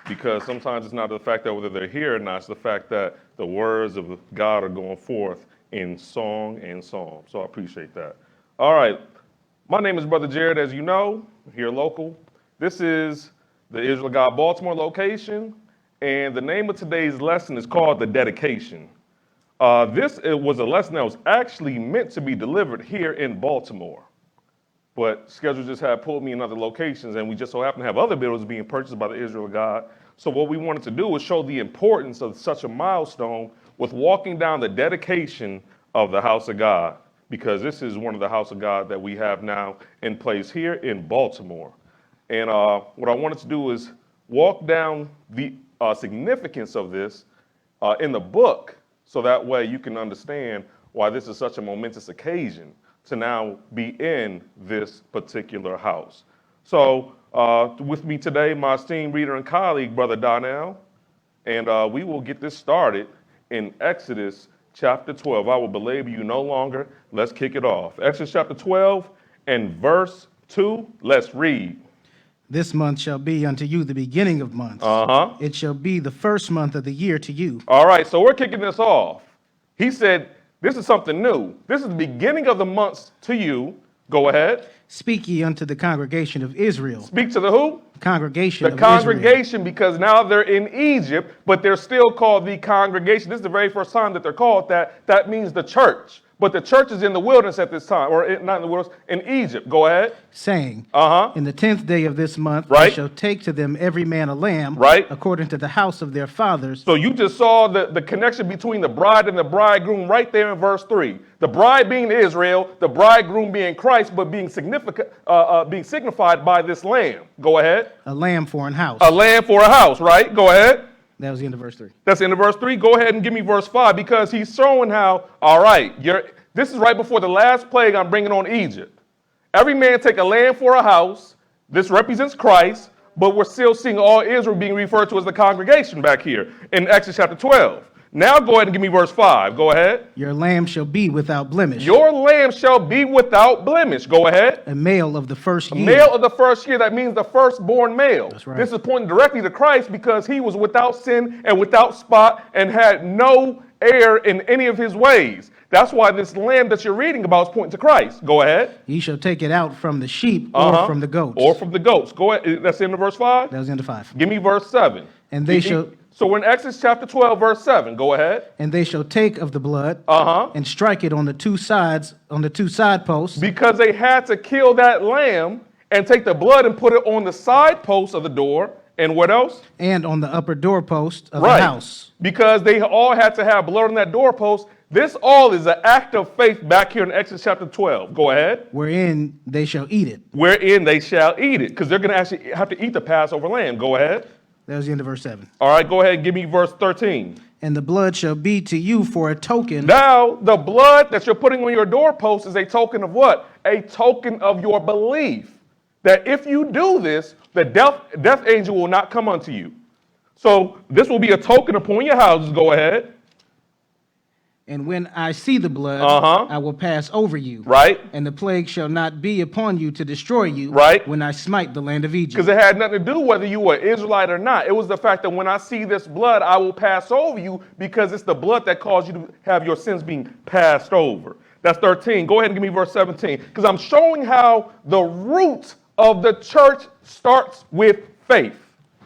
because sometimes it's not the fact that whether they're here or not, it's the fact that the words of God are going forth in song and psalm. So I appreciate that. All right. My name is Brother Jared, as you know, here local. This is the IOG Baltimore location, and the name of today's lesson is called The Dedication. It was a lesson that was actually meant to be delivered here in Baltimore, but schedule just had pulled me in other locations, and we just so happen to have other buildings being purchased by the Israel of God. So what we wanted to do was show the importance of such a milestone with walking down the dedication of the house of God, because this is one of the house of God that we have now in place here in Baltimore. And what I wanted to do is walk down the significance of this in the book, so that way you can understand why this is such a momentous occasion to now be in this particular house. So with me today, my esteemed reader and colleague, Brother Donnell, and we will get this started in Exodus chapter 12. I will belabor you no longer. Let's kick it off. Exodus chapter 12 and verse 2. Let's read. This month shall be unto you the beginning of months. It shall be the first month of the year to you. All right, so we're kicking this off. He said, this is something new. This is the beginning of the months to you. Go ahead. Speak ye unto the congregation of Israel. Speak to the who? Congregation The congregation, because now they're in Egypt, but they're still called the congregation. This is the very first time that they're called that. That means the church. But the church is in the wilderness at this time, or not in the wilderness, in Egypt. Go ahead. Saying, in the 10th day of this month, right, they shall take to them every man a lamb, right, according to the house of their fathers. So you just saw the connection between the bride and the bridegroom right there in verse 3. The bride being Israel, the bridegroom being Christ, but being signified by this lamb. Go ahead. A lamb for an house. A lamb for a house, right? Go ahead. That was the end of verse 3. That's the end of verse 3. Go ahead and give me verse 5, because he's showing how, all right, this is right before the last plague I'm bringing on Egypt. Every man take a lamb for a house. This represents Christ, but we're still seeing all Israel being referred to as the congregation back here in Exodus chapter 12. Now go ahead and give me verse 5. Go ahead. Your lamb shall be without blemish. Your lamb shall be without blemish. Go ahead. A male of the first year. A male of the first year. That means the firstborn male. That's right. This is pointing directly to Christ, because he was without sin and without spot and had no error in any of his ways. That's why this lamb that you're reading about is pointing to Christ. Go ahead. Ye shall take it out from the sheep or from the goats. Or from the goats. Go ahead. That's the end of verse 5? That was the end of 5. Give me verse 7. And they shall... So we're in Exodus chapter 12, verse 7. Go ahead. And they shall take of the blood and strike it on the two sides, on the two side posts. Because they had to kill that lamb and take the blood and put it on the side posts of the door. And what else? And on the upper doorpost of the house. Because they all had to have blood on that doorpost. This all is an act of faith back here in Exodus chapter 12. Go ahead. Wherein they shall eat it. Wherein they shall eat it. Because they're going to actually have to eat the Passover lamb. Go ahead. That was the end of verse 7. All right, go ahead and give me verse 13. And the blood shall be to you for a token. Now, the blood that you're putting on your doorpost is a token of what? A token of your belief that if you do this, the death angel will not come unto you. So this will be a token upon your houses. Go ahead. And when I see the blood, I will pass over you. Right. And the plague shall not be upon you to destroy you. Right. When I smite the land of Egypt. Because it had nothing to do whether you were Israelite or not. It was the fact that when I see this blood, I will pass over you, because it's the blood that caused you to have your sins being passed over. That's 13. Go ahead and give me verse 17. Because I'm showing how the root of the church starts with faith.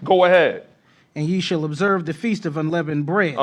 Go ahead. And ye shall observe the feast of unleavened bread.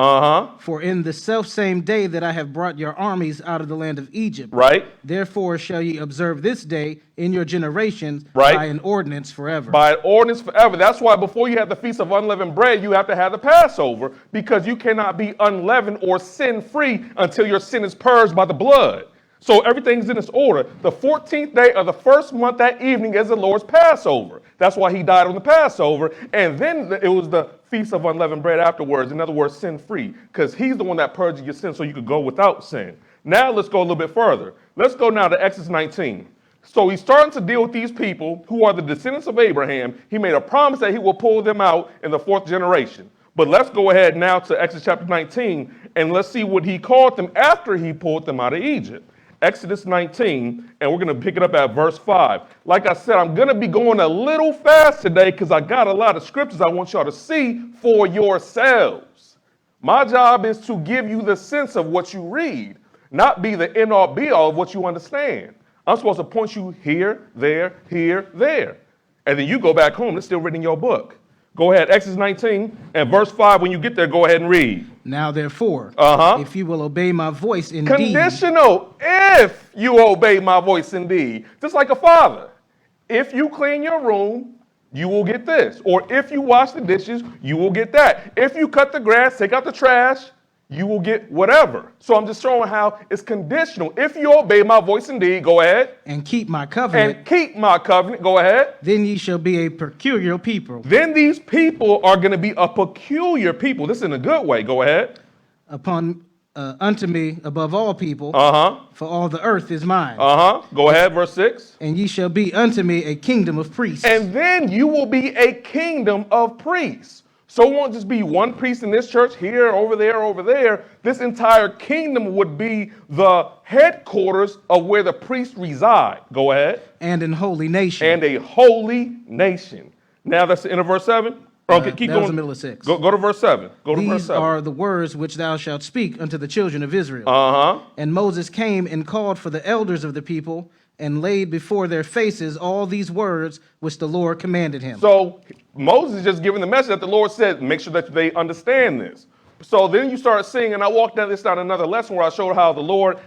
For in the selfsame day that I have brought your armies out of the land of Egypt. Right. Therefore shall ye observe this day in your generations by an ordinance forever. By an ordinance forever. That's why before you have the feast of unleavened bread, you have to have the Passover, because you cannot be unleavened or sin-free until your sin is purged by the blood. So everything's in this order. The 14th day of the first month, that evening, is the Lord's Passover. That's why he died on the Passover. And then it was the Feast of Unleavened Bread afterwards. In other words, sin-free. Because he's the one that purges your sin so you could go without sin. Now let's go a little bit further. Let's go now to Exodus 19. So he's starting to deal with these people who are the descendants of Abraham. He made a promise that he will pull them out in the 4th generation. But let's go ahead now to Exodus chapter 19, and let's see what he called them after he pulled them out of Egypt. Exodus 19, and we're going to pick it up at verse 5. Like I said, I'm going to be going a little fast today because I got a lot of scriptures I want y'all to see for yourselves. My job is to give you the sense of what you read, not be the end-all be-all of what you understand. I'm supposed to point you here, there, and then you go back home. It's still written in your book. Go ahead, Exodus 19 and verse 5. When you get there, go ahead and read. Now therefore, if you will obey my voice indeed. Conditional, if you obey my voice indeed. Just like a father. If you clean your room, you will get this. Or if you wash the dishes, you will get that. If you cut the grass, take out the trash, you will get whatever. So I'm just showing how it's conditional. If you obey my voice indeed, go ahead. And keep my covenant. Go ahead. Then ye shall be a peculiar people. Then these people are going to be a peculiar people. This is in a good way. Go ahead. Unto me above all people. For all the earth is mine. Go ahead, verse 6. And ye shall be unto me a kingdom of priests. And then you will be a kingdom of priests. So it won't just be one priest in this church here, over there. This entire kingdom would be the headquarters of where the priests reside. Go ahead. And an holy nation. And a holy nation. Now that's the end of verse 7. Okay, keep that going. Was the middle of 6. Go to verse 7. These are the words which thou shalt speak unto the children of Israel. And Moses came and called for the elders of the people and laid before their faces all these words which the Lord commanded him. So Moses is just giving the message that the Lord said, make sure that they understand this. So then you start seeing, and I walked down this down another lesson where I showed how the Lord,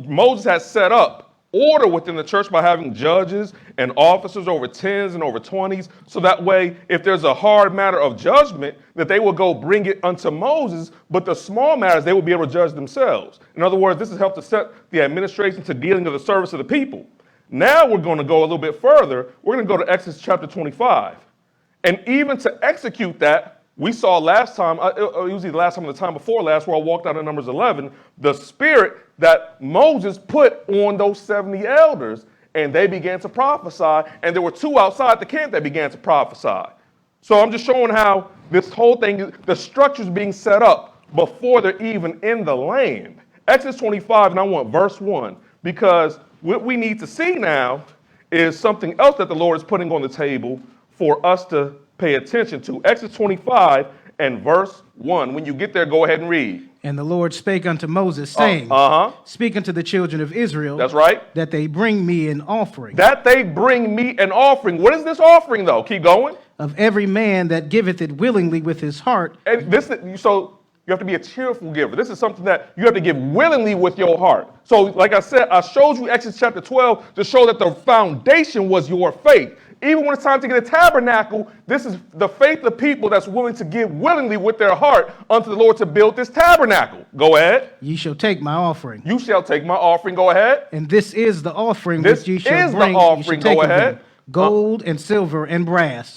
Moses has set up order within the church by having judges and officers over 10s and over 20s. So that way, if there's a hard matter of judgment, that they will go bring it unto Moses, but the small matters, they will be able to judge themselves. In other words, this has helped to set the administration to dealing with the service of the people. Now we're going to go a little bit further. We're going to go to Exodus chapter 25. And even to execute that, we saw last time, it was either last time or the time before last, where I walked out of Numbers 11, the spirit that Moses put on those 70 elders, and they began to prophesy, and there were 2 outside the camp that began to prophesy. So I'm just showing how this whole thing, the structure's being set up before they're even in the land. Exodus 25, and I want verse 1, because what we need to see now is something else that the Lord is putting on the table for us to pay attention to. Exodus 25 and verse 1. When you get there, go ahead and read. And the Lord spake unto Moses, saying, Speak unto the children of Israel. That's right. That they bring me an offering. That they bring me an offering. What is this offering, though? Keep going. Of every man that giveth it willingly with his heart. And this, so you have to be a cheerful giver. This is something that you have to give willingly with your heart. So like I said, I showed you Exodus chapter 12 to show that the foundation was your faith. Even when it's time to get a tabernacle, this is the faith of people that's willing to give willingly with their heart unto the Lord to build this tabernacle. Go ahead. Ye shall take my offering. You shall take my offering. Go ahead. And this is the offering which ye shall bring. The offering. Go ahead. Gold and silver and brass.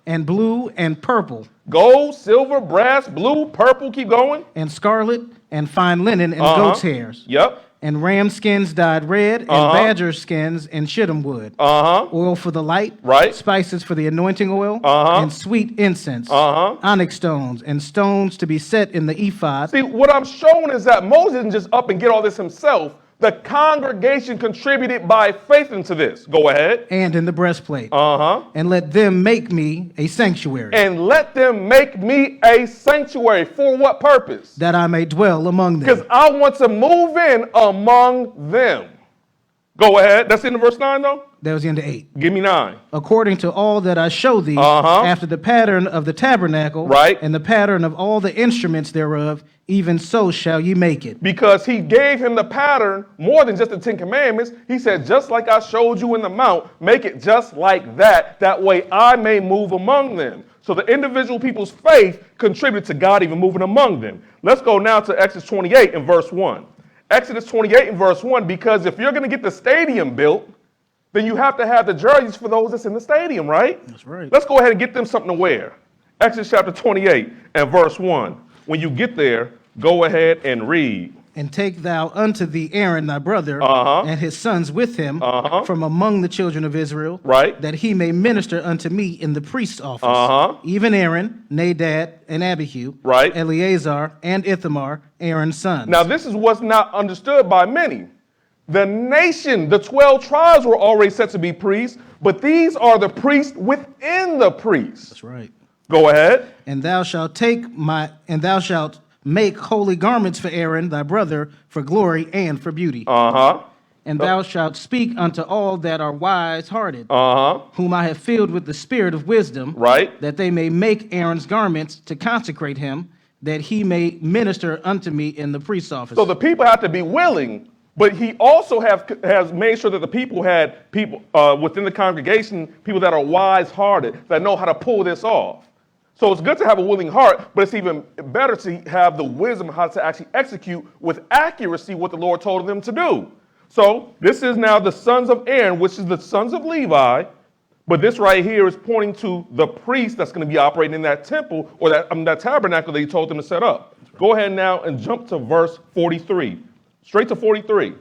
And blue and purple. Gold, silver, brass, blue, purple. Keep going. And scarlet and fine linen and goat's hairs. Yep. And ram skins dyed red, and badger skins and shittim wood. Oil for the light, right? Spices for the anointing oil, and sweet incense, onyx stones, and stones to be set in the ephod. See, what I'm showing is that Moses didn't just up and get all this himself. The congregation contributed by faith into this. Go ahead. And in the breastplate. And let them make me a sanctuary. And let them make me a sanctuary. For what purpose? That I may dwell among them. Because I want to move in among them. Go ahead. That's in verse 9, though? That was the end of 8. Give me 9. According to all that I show thee, after the pattern of the tabernacle, right, and the pattern of all the instruments thereof, even so shall ye make it. Because he gave him the pattern more than just the 10 Commandments. He said, just like I showed you in the mount, make it just like that. That way I may move among them. So the individual people's faith contributed to God even moving among them. Let's go now to Exodus 28 and verse 1. Exodus 28 and verse 1, because if you're going to get the stadium built, then you have to have the jerseys for those that's in the stadium, right? That's right. Let's go ahead and get them something to wear. Exodus chapter 28 and verse 1. When you get there, go ahead and read. And take thou unto thee Aaron thy brother, and his sons with him, from among the children of Israel, right, that he may minister unto me in the priest's office. Even Aaron, Nadab, and Abihu, right, Eleazar, and Ithamar, Aaron's sons. Now this is what's not understood by many. The nation, the 12 tribes were already set to be priests, but these are the priests within the priests. That's right. Go ahead. And thou shalt make holy garments for Aaron thy brother for glory and for beauty. And thou shalt speak unto all that are wise-hearted, whom I have filled with the spirit of wisdom, Right. that they may make Aaron's garments to consecrate him, that he may minister unto me in the priest's office. So the people have to be willing, but he also has made sure that the people had people within the congregation, people that are wise-hearted, that know how to pull this off. So it's good to have a willing heart, but it's even better to have the wisdom how to actually execute with accuracy what the Lord told them to do. So this is now the sons of Aaron, which is the sons of Levi, but this right here is pointing to the priest that's going to be operating in that temple or that tabernacle that he told them to set up. Go ahead now and jump to verse 43. Straight to 43.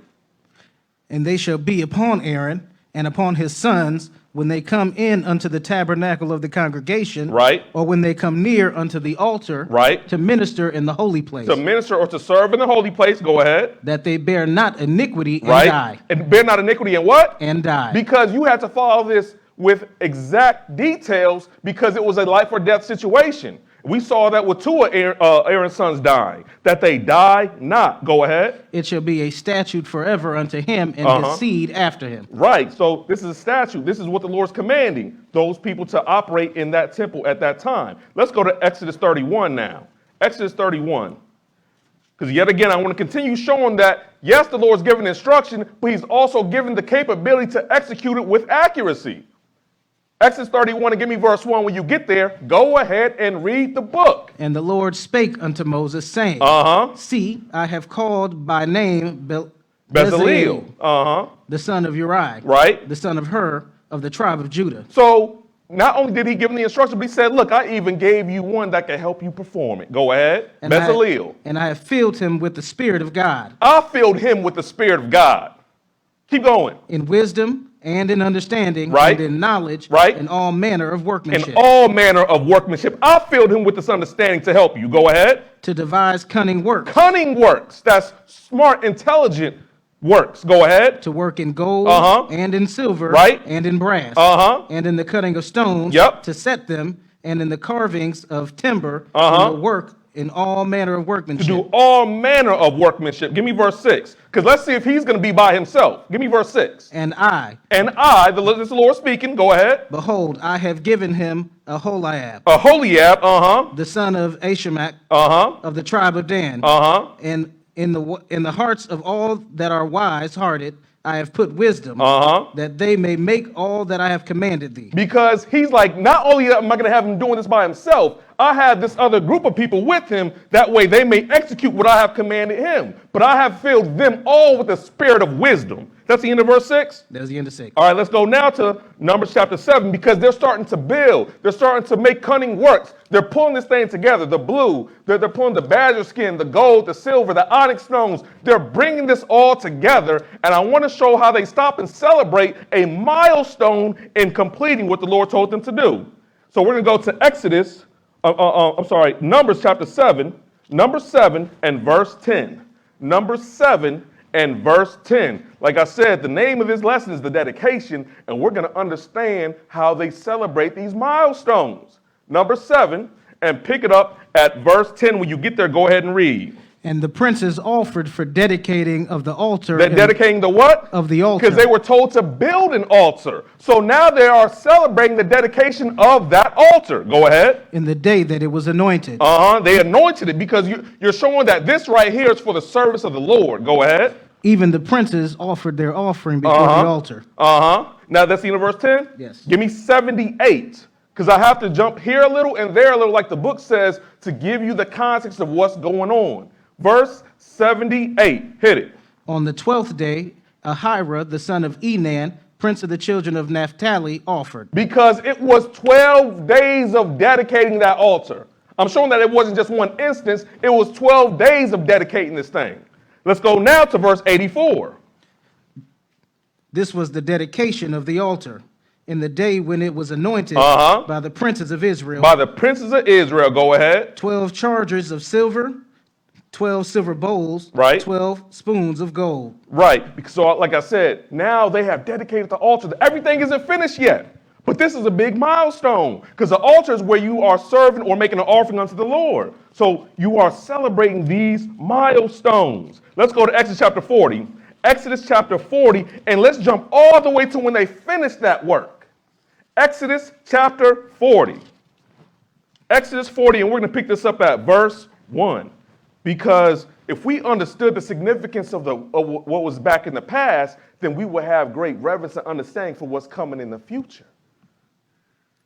And they shall be upon Aaron and upon his sons when they come in unto the tabernacle of the congregation, Right. or when they come near unto the altar, Right. to minister in the holy place, To minister or to serve in the holy place. Go ahead. that they bear not iniquity and Right. die. And bear not iniquity and what? And die. Because you had to follow this with exact details because it was a life or death situation. We saw that with two of Aaron's sons dying, that they die not. Go ahead. It shall be a statute forever unto him and his seed after him. Right. So this is a statute. This is what the Lord's commanding those people to operate in that temple at that time. Let's go to Exodus 31 now. Exodus 31. Because yet again, I want to continue showing that, yes, the Lord's giving instruction, but he's also given the capability to execute it with accuracy. Exodus 31, and give me verse 1 when you get there. Go ahead and read the book. And the Lord spake unto Moses, saying, See, I have called by name Bezaleel, the son of Uri, Right. the son of Hur, of the tribe of Judah. So not only did he give him the instruction, but he said, look, I even gave you one that can help you perform it. Go ahead. And Bezaleel. And I have filled him with the Spirit of God, I filled him with the Spirit of God. Keep going. in wisdom and in understanding, Right. and in knowledge, Right. in all manner of workmanship, In all manner of workmanship. I filled him with this understanding to help you. Go ahead. to devise cunning works, Cunning works. That's smart, intelligent works. Go ahead. to work in gold and in silver, Right. and in brass, and in the cutting of stones, Yep. to set them, and in the carvings of timber, Uh-huh. and the work in all manner of To workmanship. do all manner of workmanship. Give me verse 6. Because let's see if he's going to be by himself. Give me verse 6. And I, This is the Lord speaking. Go ahead. behold, I have given him Aholiab, Aholiab. the son of Ashamach, Uh-huh. of the tribe of Dan, Uh-huh. and in the hearts of all that are wise-hearted I have put wisdom, that they may make all that I have commanded thee. Because he's like, not only am I going to have him doing this by himself, I have this other group of people with him. That way they may execute what I have commanded him. But I have filled them all with the spirit of wisdom. That's the end of verse 6. That's the end of 6. All right, let's go now to Numbers chapter 7 because they're starting to build. They're starting to make cunning works. They're pulling this thing together. The blue, they're pulling the badger skin, the gold, the silver, the onyx stones. They're bringing this all together. And I want to show how they stop and celebrate a milestone in completing what the Lord told them to do. So we're going to go to Numbers chapter 7, Numbers 7 and verse 10. Numbers 7 and verse 10. Like I said, the name of this lesson is the dedication, and we're going to understand how they celebrate these milestones. Number 7, and pick it up at verse 10. When you get there, go ahead and read. And the princes offered for dedicating of the altar. They're dedicating the what? Of the altar. Because they were told to build an altar. So now they are celebrating the dedication of that altar. Go ahead. In the day that it was anointed. They anointed it because you're showing that this right here is for the service of the Lord. Go ahead. Even the princes offered their offering before the altar. Now that's the end of verse 10? Yes. Give me 78. Because I have to jump here a little and there a little, like the book says, to give you the context of what's going on. Verse 78. Hit it. On the 12th day, Ahira, the son of Enan, prince of the children of Naphtali, offered. Because it was 12 days of dedicating that altar. I'm showing that it wasn't just one instance. It was 12 days of dedicating this thing. Let's go now to verse 84. This was the dedication of the altar in the day when it was anointed by the princes of Israel. By the princes of Israel. Go ahead. 12 chargers of silver, 12 silver bowls, Right. 12 spoons of gold. Right. Because, so like I said, now they have dedicated the altar. Everything isn't finished yet. But this is a big milestone because the altar is where you are serving or making an offering unto the Lord. So you are celebrating these milestones. Let's go to Exodus chapter 40. Exodus chapter 40, and let's jump all the way to when they finished that work. Exodus chapter 40. Exodus 40, and we're going to pick this up at verse 1. Because if we understood the significance of what was back in the past, then we would have great reverence and understanding for what's coming in the future.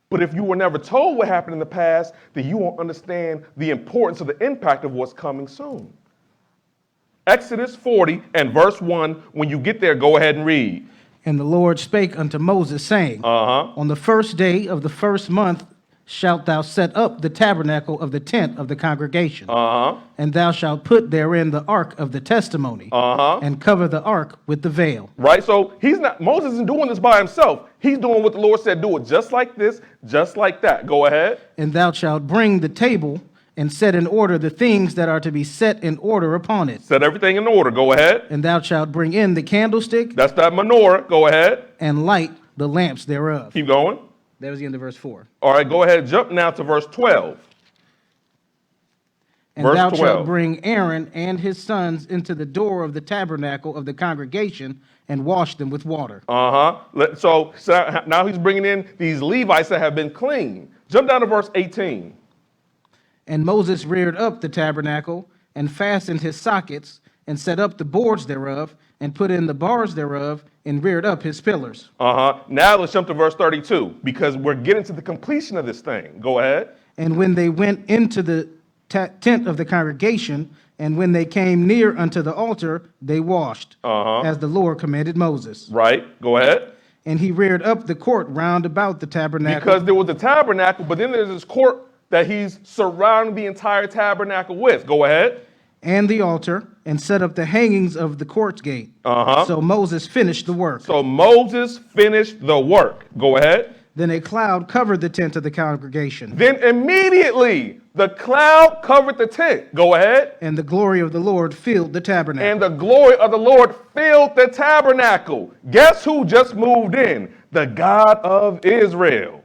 But if you were never told what happened in the past, then you won't understand the importance of the impact of what's coming soon. Exodus 40 and verse 1, when you get there, go ahead and read. And the Lord spake unto Moses, saying, On the first day of the first month shalt thou set up the tabernacle of the tent of the congregation. And thou shalt put therein the ark of the testimony, and cover the ark with the veil. Right, so Moses isn't doing this by himself. He's doing what the Lord said, do it just like this, just like that. Go ahead. And thou shalt bring the table and set in order the things that are to be set in order upon it. Set everything in order. Go ahead. And thou shalt bring in the candlestick. That's that menorah. Go ahead. And light the lamps thereof. Keep going. That was the end of verse 4. All right, go ahead and jump now to verse 12. And thou shalt bring Aaron and his sons into the door of the tabernacle of the congregation and wash them with water. So now he's bringing in these Levites that have been clean. Jump down to verse 18. And Moses reared up the tabernacle and fastened his sockets and set up the boards thereof and put in the bars thereof and reared up his pillars. Now let's jump to verse 32 because we're getting to the completion of this thing. Go ahead. And when they went into the tent of the congregation, and when they came near unto the altar, they washed, as the Lord commanded Moses. Right. Go ahead. And he reared up the court round about the tabernacle. Because there was the tabernacle, but then there's this court that he's surrounding the entire tabernacle with. Go ahead. And the altar, and set up the hangings of the court gate. So Moses finished the work. So Moses finished the work. Go ahead. Then a cloud covered the tent of the congregation. Then immediately the cloud covered the tent. Go ahead. And the glory of the Lord filled the tabernacle. And the glory of the Lord filled the tabernacle. Guess who just moved in? The God of Israel.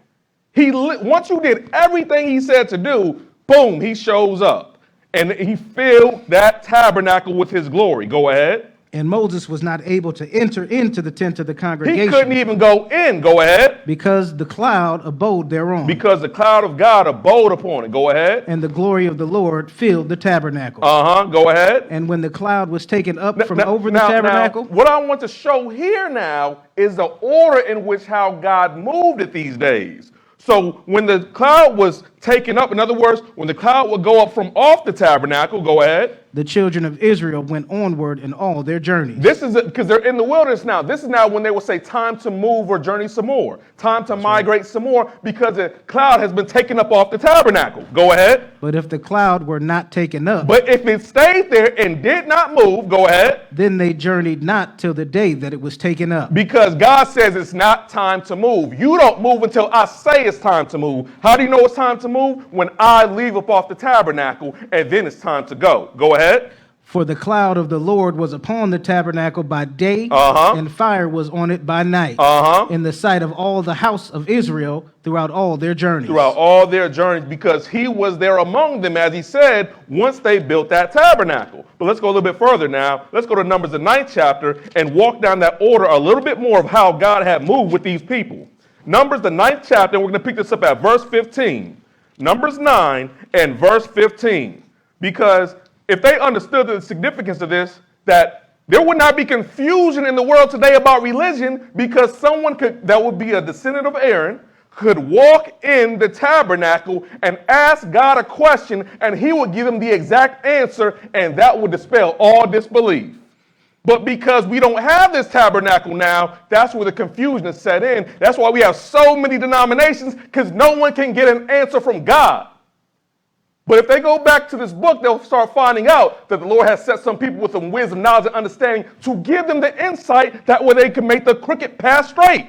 Once you did everything he said to do, boom, he shows up. And he filled that tabernacle with his glory. Go ahead. And Moses was not able to enter into the tent of the congregation. He couldn't even go in. Go ahead. Because the cloud abode thereon. Because the cloud of God abode upon it. Go ahead. And the glory of the Lord filled the tabernacle. Go ahead. And when the cloud was taken up from over the tabernacle. What I want to show here now is the order in which how God moved it these days. So when the cloud was taken up, in other words, when the cloud would go up from off the tabernacle, go ahead. The children of Israel went onward in all their journeys. This is because they're in the wilderness now. This is now when they will say time to move or journey some more, time to migrate some more because the cloud has been taken up off the tabernacle. Go ahead. But if the cloud were not taken up. But if it stayed there and did not move, go ahead. Then they journeyed not till the day that it was taken up. Because God says it's not time to move. You don't move until I say it's time to move. How do you know it's time to move? When I leave up off the tabernacle and then it's time to go. Go ahead. For the cloud of the Lord was upon the tabernacle by day, and fire was on it by night, in the sight of all the house of Israel throughout all their journeys. Throughout all their journeys, because he was there among them, as he said, once they built that tabernacle. But let's go a little bit further now. Let's go to Numbers, the 9th chapter, and walk down that order a little bit more of how God had moved with these people. Numbers, the 9th chapter, and we're going to pick this up at verse 15. Numbers 9 and verse 15. Because if they understood the significance of this, that there would not be confusion in the world today about religion, because someone that would be a descendant of Aaron could walk in the tabernacle and ask God a question, and he would give them the exact answer, and that would dispel all disbelief. But because we don't have this tabernacle now, that's where the confusion is set in. That's why we have so many denominations, because no one can get an answer from God. But if they go back to this book, they'll start finding out that the Lord has set some people with some wisdom, knowledge, and understanding to give them the insight that way they can make the crooked path straight.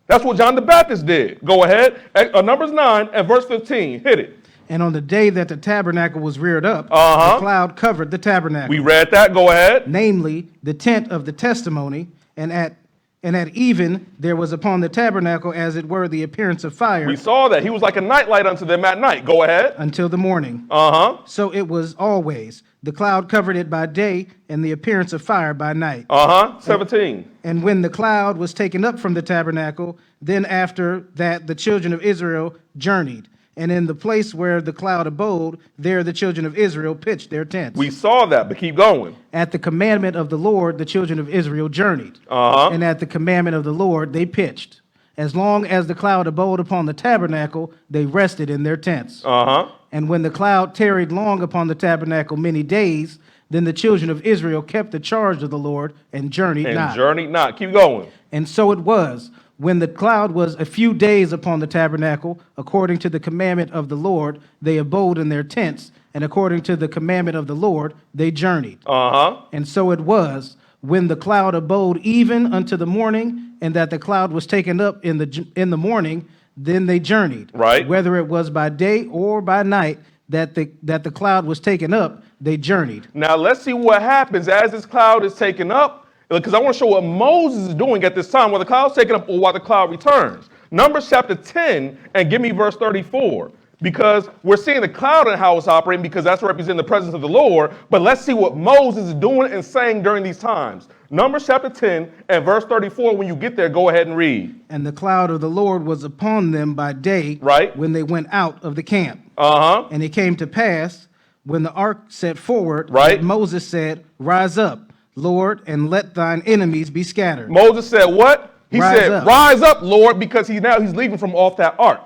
That's what John the Baptist did. Go ahead. Numbers 9 and verse 15. Hit it. And on the day that the tabernacle was reared up, Uh-huh. the cloud covered the tabernacle, We read that. Go ahead. namely the tent of the testimony, and at even there was upon the tabernacle as it were the appearance of fire We saw that. He was like a nightlight unto them at night. Go ahead. until the morning. Uh-huh. So it was always. The cloud covered it by day, and the appearance of fire by night. Uh-huh. 17. And when the cloud was taken up from the tabernacle, then after that the children of Israel journeyed. And in the place where the cloud abode, there the children of Israel pitched their tents. We saw that, but keep going. At the commandment of the Lord, the children of Israel journeyed. Uh-huh. And at the commandment of the Lord, they pitched. As long as the cloud abode upon the tabernacle, they rested in their tents. Uh-huh. And when the cloud tarried long upon the tabernacle many days, then the children of Israel kept the charge of the Lord and journeyed And not. journeyed not. Keep going. And so it was, when the cloud was a few days upon the tabernacle, according to the commandment of the Lord, they abode in their tents, and according to the commandment of the Lord, they journeyed. Uh-huh. And so it was, when the cloud abode even unto the morning, and that the cloud was taken up in the morning, then they journeyed. Right. Whether it was by day or by night that the cloud was taken up, they journeyed. Now let's see what happens as this cloud is taken up, because I want to show what Moses is doing at this time, while the cloud's taken up or while the cloud returns. Numbers chapter 10, and give me verse 34. Because we're seeing the cloud and how it's operating, because that's representing the presence of the Lord. But let's see what Moses is doing and saying during these times. Numbers chapter 10 and verse 34. When you get there, go ahead and read. And the cloud of the Lord was upon them by day, Right. when they went out of the camp. Uh-huh. And it came to pass, when the ark set forward, Right. that Moses said, Rise up, Lord, and let thine enemies be scattered. Moses said what? He Rise said, up. Rise up, Lord, because he's leaving from off that ark.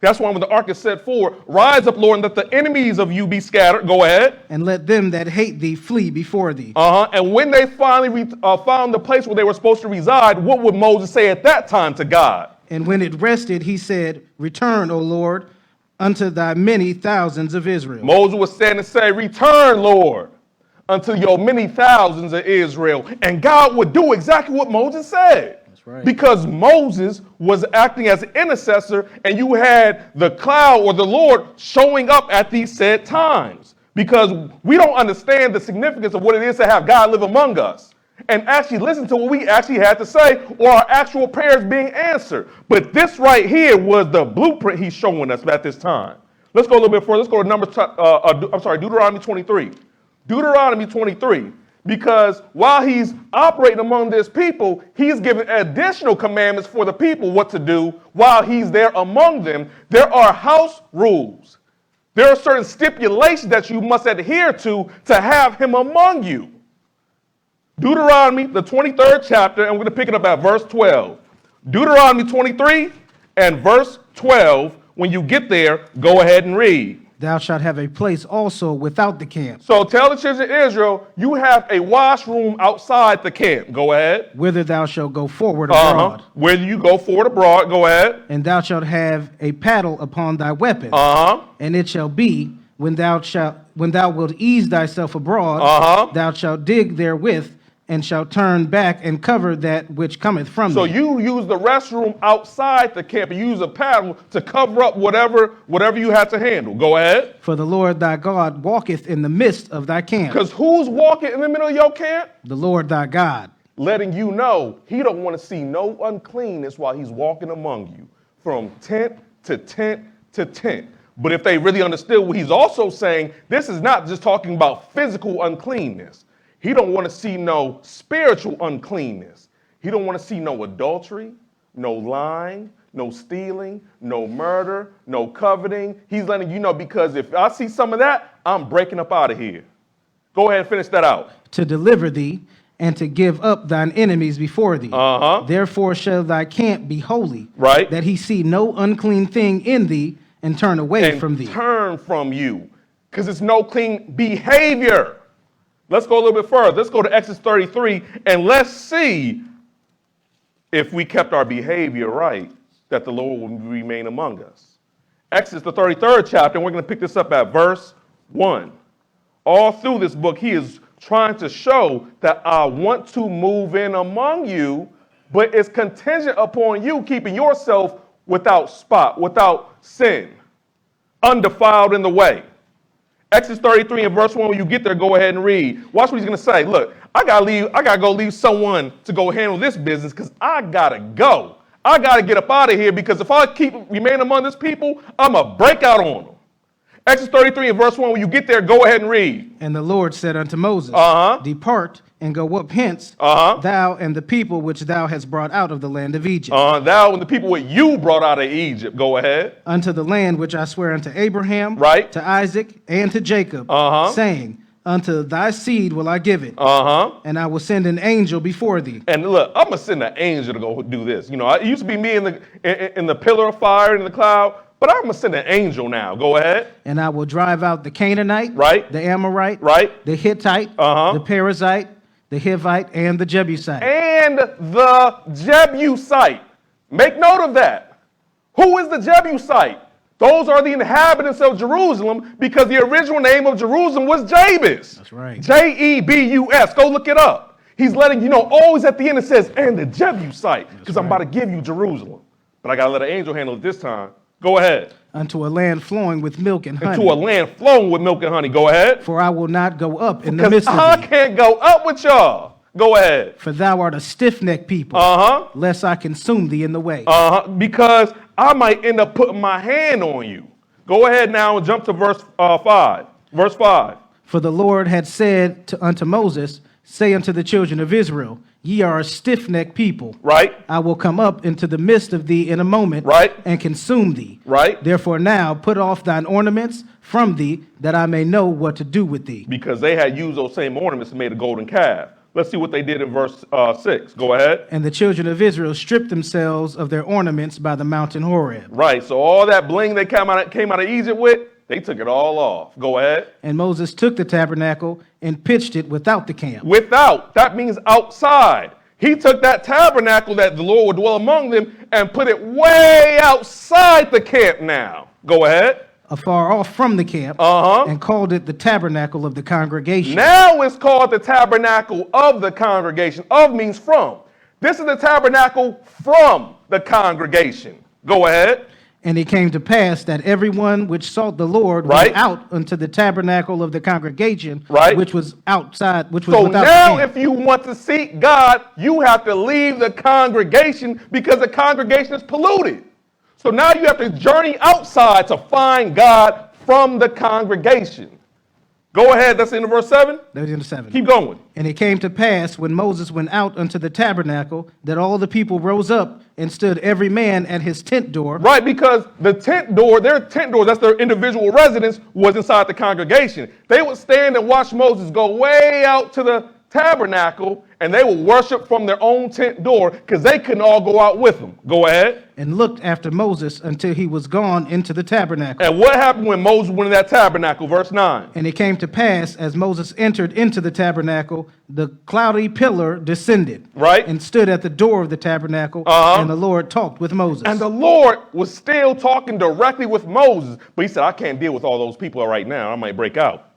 That's why when the ark is set forward, rise up, Lord, and let the enemies of you be scattered. Go ahead. And let them that hate thee flee before thee. Uh-huh. And when they finally found the place where they were supposed to reside, what would Moses say at that time to God? And when it rested, he said, Return, O Lord, unto thy many thousands of Israel. Moses was saying to say, Return, Lord, unto your many thousands of Israel. And God would do exactly what Moses said. Right. Because Moses was acting as an intercessor, and you had the cloud or the Lord showing up at these said times. Because we don't understand the significance of what it is to have God live among us and actually listen to what we actually had to say, or our actual prayers being answered. But this right here was the blueprint he's showing us at this time. Let's go a little bit further. Let's go to Deuteronomy 23. Deuteronomy 23. Because while he's operating among this people, he's giving additional commandments for the people what to do while he's there among them. There are house rules. There are certain stipulations that you must adhere to have him among you. Deuteronomy, the 23rd chapter, and we're going to pick it up at verse 12. Deuteronomy 23 and verse 12. When you get there, go ahead and read. Thou shalt have a place also without the camp, So tell the children of Israel, you have a washroom outside the camp. Go ahead. whither thou shalt go forward abroad. Where you go forward abroad, go ahead. And thou shalt have a paddle upon thy weapon. Uh-huh. And it shall be, when thou wilt ease thyself abroad, Uh-huh. thou shalt dig therewith, and shalt turn back and cover that which cometh from So thee. you use the restroom outside the camp and use a paddle to cover up whatever you have to handle. Go ahead. For the Lord thy God walketh in the midst of thy camp. Because who's walking in the middle of your camp? The Lord thy God. Letting you know he don't want to see no uncleanness while he's walking among you, from tent to tent to tent. But if they really understood what he's also saying, this is not just talking about physical uncleanness. He don't want to see no spiritual uncleanness. He don't want to see no adultery, no lying, no stealing, no murder, no coveting. He's letting you know, because if I see some of that, I'm breaking up out of here. Go ahead and finish that out. To deliver thee, and to give up thine enemies before thee. Uh-huh. Therefore shall thy camp be holy, Right. that he see no unclean thing in thee, and turn away And from thee. turn from you, because it's no clean behavior. Let's go a little bit further. Let's go to Exodus 33, and let's see if we kept our behavior right, that the Lord will remain among us. Exodus, the 33rd chapter, and we're going to pick this up at verse 1. All through this book, he is trying to show that I want to move in among you, but it's contingent upon you keeping yourself without spot, without sin. undefiled in the way. Exodus 33 and verse 1, when you get there, go ahead and read. Watch what he's going to say. Look, I got to go leave someone to go handle this business because I got to go. I got to get up out of here because if I keep remaining among this people, I'm going to break out on them. Exodus 33 and verse 1, when you get there, go ahead and read. And the Lord said unto Moses, Depart and go up hence, thou and the people which thou hast brought out of the land of Egypt. Thou and the people which you brought out of Egypt, go ahead. Unto the land which I swear unto Abraham, right, to Isaac, and to Jacob, saying, Unto thy seed will I give it, and I will send an angel before thee. And look, I'm going to send an angel to go do this. You know, it used to be me in the pillar of fire and in the cloud, but I'm going to send an angel now. Go ahead. And I will drive out the Canaanite, right, the Amorite, right, the Hittite, the Perizzite, the Hivite, and the Jebusite. And the Jebusite. Make note of that. Who is the Jebusite? Those are the inhabitants of Jerusalem because the original name of Jerusalem was Jebus. That's right. Jebus. Go look it up. He's letting you know, always at the end it says, and the Jebusite, because I'm about to give you Jerusalem. But I got to let an angel handle it this time. Go ahead. Unto a land flowing with milk and honey. Unto a land flowing with milk and honey. Go ahead. For I will not go up in the midst of thee. Because I can't go up with y'all. Go ahead. For thou art a stiff-necked people. Lest I consume thee in the way. Because I might end up putting my hand on you. Go ahead now and jump to verse 5. Verse 5. For the Lord had said unto Moses, Say unto the children of Israel, Ye are a stiff-necked people. Right. I will come up into the midst of thee in a moment. Right. And consume thee. Right. Therefore now put off thine ornaments from thee, that I may know what to do with thee. Because they had used those same ornaments and made a golden calf. Let's see what they did in verse 6. Go ahead. And the children of Israel stripped themselves of their ornaments by the mountain Horeb. Right. So all that bling they came out of Egypt with, they took it all off. Go ahead. And Moses took the tabernacle and pitched it without the camp. Without. That means outside. He took that tabernacle that the Lord would dwell among them and put it way outside the camp now. Go ahead. Afar off from the camp, and called it the tabernacle of the congregation. Now it's called the tabernacle of the congregation. Of means from. This is the tabernacle from the congregation. Go ahead. And it came to pass that everyone which sought the Lord went out unto the tabernacle of the congregation, which was outside, which was without the camp. So now if you want to seek God, you have to leave the congregation because the congregation is polluted. So now you have to journey outside to find God from the congregation. Go ahead, that's in verse 7. That's in 7. Keep going. And it came to pass when Moses went out unto the tabernacle that all the people rose up and stood every man at his tent door. Right, because the tent door, their tent door, that's their individual residence, was inside the congregation. They would stand and watch Moses go way out to the tabernacle, and they would worship from their own tent door because they couldn't all go out with them. Go ahead. And looked after Moses until he was gone into the tabernacle. And what happened when Moses went in that tabernacle? Verse 9. And it came to pass, as Moses entered into the tabernacle, the cloudy pillar descended. Right. And stood at the door of the tabernacle, and the Lord talked with Moses. And the Lord was still talking directly with Moses, but he said, I can't deal with all those people right now. I might break out.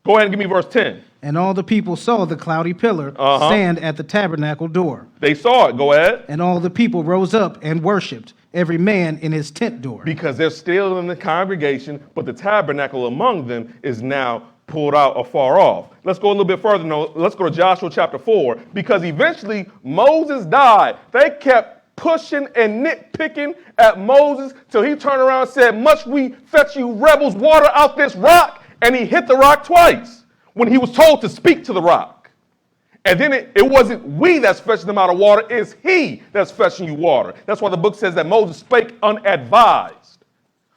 Go ahead and give me verse 10. And all the people saw the cloudy pillar stand at the tabernacle door. They saw it. Go ahead. And all the people rose up and worshipped, every man in his tent door. Because they're still in the congregation, but the tabernacle among them is now pulled out afar off. Let's go a little bit further. No, let's go to Joshua chapter 4. Because eventually Moses died. They kept pushing and nitpicking at Moses till he turned around and said, must we fetch you rebels water out this rock? And he hit the rock twice when he was told to speak to the rock. And then it wasn't we that's fetching them out of water, it's he that's fetching you water. That's why the book says that Moses spake unadvised.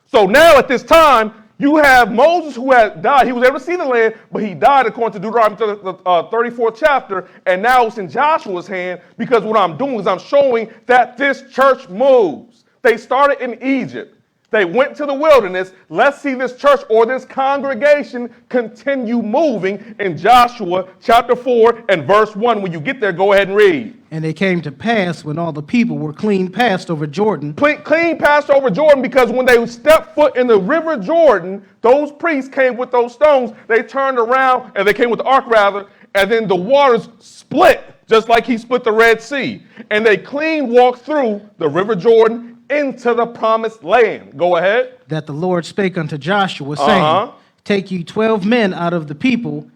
So now at this time, you have Moses who had died. He was able to see the land, but he died according to Deuteronomy 34th chapter. And now it's in Joshua's hand because what I'm doing is I'm showing that this church moves. They started in Egypt. They went to the wilderness. Let's see this church or this congregation continue moving in Joshua chapter 4 and verse 1. When you get there, go ahead and read. And it came to pass when all the people were clean passed over Jordan. Clean passed over Jordan because when they stepped foot in the river Jordan, those priests came with those stones. They turned around and they came with the ark rather. And then the waters split just like he split the Red Sea. And they clean walked through the river Jordan into the promised land. Go ahead. That the Lord spake unto Joshua, saying, Take ye 12 men out of the people,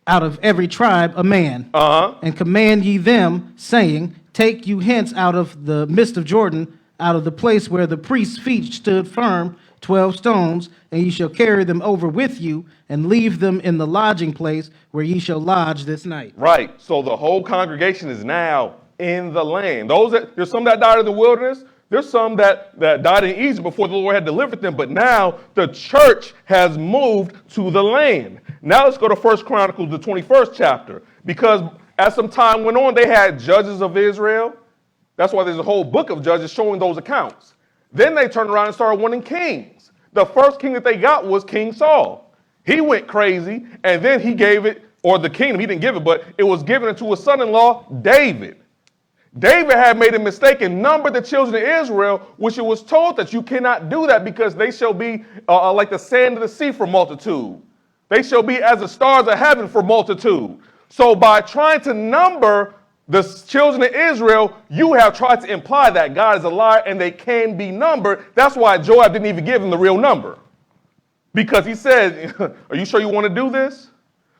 out of every tribe a man, and command ye them, saying, Take you hence out of the midst of Jordan, out of the place where the priest's feet stood firm, 12 stones, and ye shall carry them over with you, and leave them in the lodging place where ye shall lodge this night. Right. So the whole congregation is now in the land. There's some that died in the wilderness. There's some that died in Egypt before the Lord had delivered them. But now the church has moved to the land. Now let's go to 1 Chronicles, the 21st chapter. Because as some time went on, they had judges of Israel. That's why there's a whole book of Judges showing those accounts. Then they turned around and started wanting kings. The first king that they got was King Saul. He went crazy, and then he gave it, or the kingdom, he didn't give it, but it was given to his son-in-law, David. David had made a mistake and numbered the children of Israel, which it was told that you cannot do that because they shall be like the sand of the sea for multitude. They shall be as the stars of heaven for multitude. So by trying to number the children of Israel, you have tried to imply that God is a liar and they can be numbered. That's why Joab didn't even give him the real number. Because he said, are you sure you want to do this?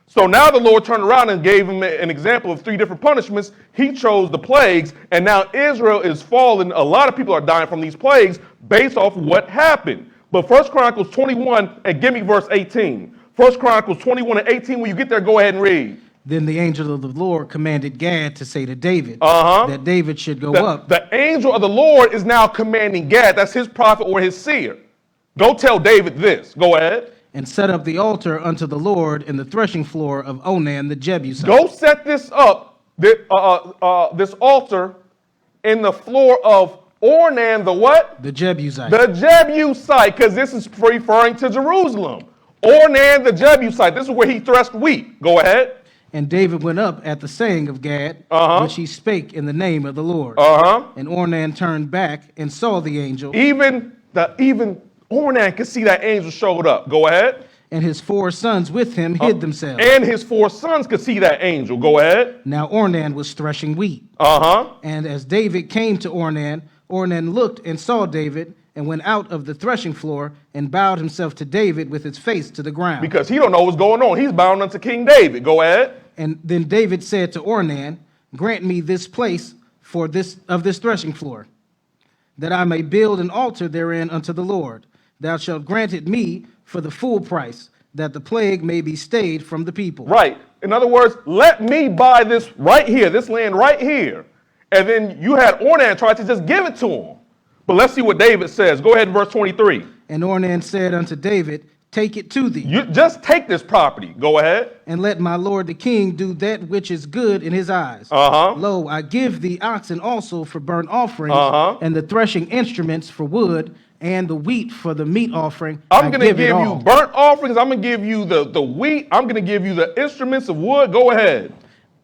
So now the Lord turned around and gave him an example of 3 different punishments. He chose the plagues, and now Israel is fallen. A lot of people are dying from these plagues based off what happened. But 1 Chronicles 21, and give me verse 18. 1 Chronicles 21 and 18, when you get there, go ahead and read. Then the angel of the Lord commanded Gad to say to David that David should go up. The angel of the Lord is now commanding Gad, that's his prophet or his seer. Go tell David this. Go ahead. And set up the altar unto the Lord in the threshing floor of Onan the Jebusite. Go set this up, this altar, in the floor of Ornan the what? The Jebusite. The Jebusite, because this is referring to Jerusalem. Ornan the Jebusite. This is where he threshed wheat. Go ahead. And David went up at the saying of Gad, which he spake in the name of the Lord. And Ornan turned back and saw the angel. Even Ornan could see that angel showed up. Go ahead. And his 4 sons with him hid themselves. And his 4 sons could see that angel. Go ahead. Now Ornan was threshing wheat. And as David came to Ornan, Ornan looked and saw David and went out of the threshing floor and bowed himself to David with his face to the ground. Because he don't know what's going on. He's bound unto King David. Go ahead. And then David said to Ornan, Grant me this place of this threshing floor, that I may build an altar therein unto the Lord. Thou shalt grant it me for the full price, that the plague may be stayed from the people. Right. In other words, let me buy this right here, this land right here. And then you had Ornan try to just give it to him. But let's see what David says. Go ahead in verse 23. And Ornan said unto David, Take it to thee. You just take this property. Go ahead. And let my lord the king do that which is good in his eyes. Lo, I give thee oxen also for burnt offerings, and the threshing instruments for wood, and the wheat for the meat offering. I'm going to give you burnt offerings. I'm going to give you the wheat. I'm going to give you the instruments of wood. Go ahead.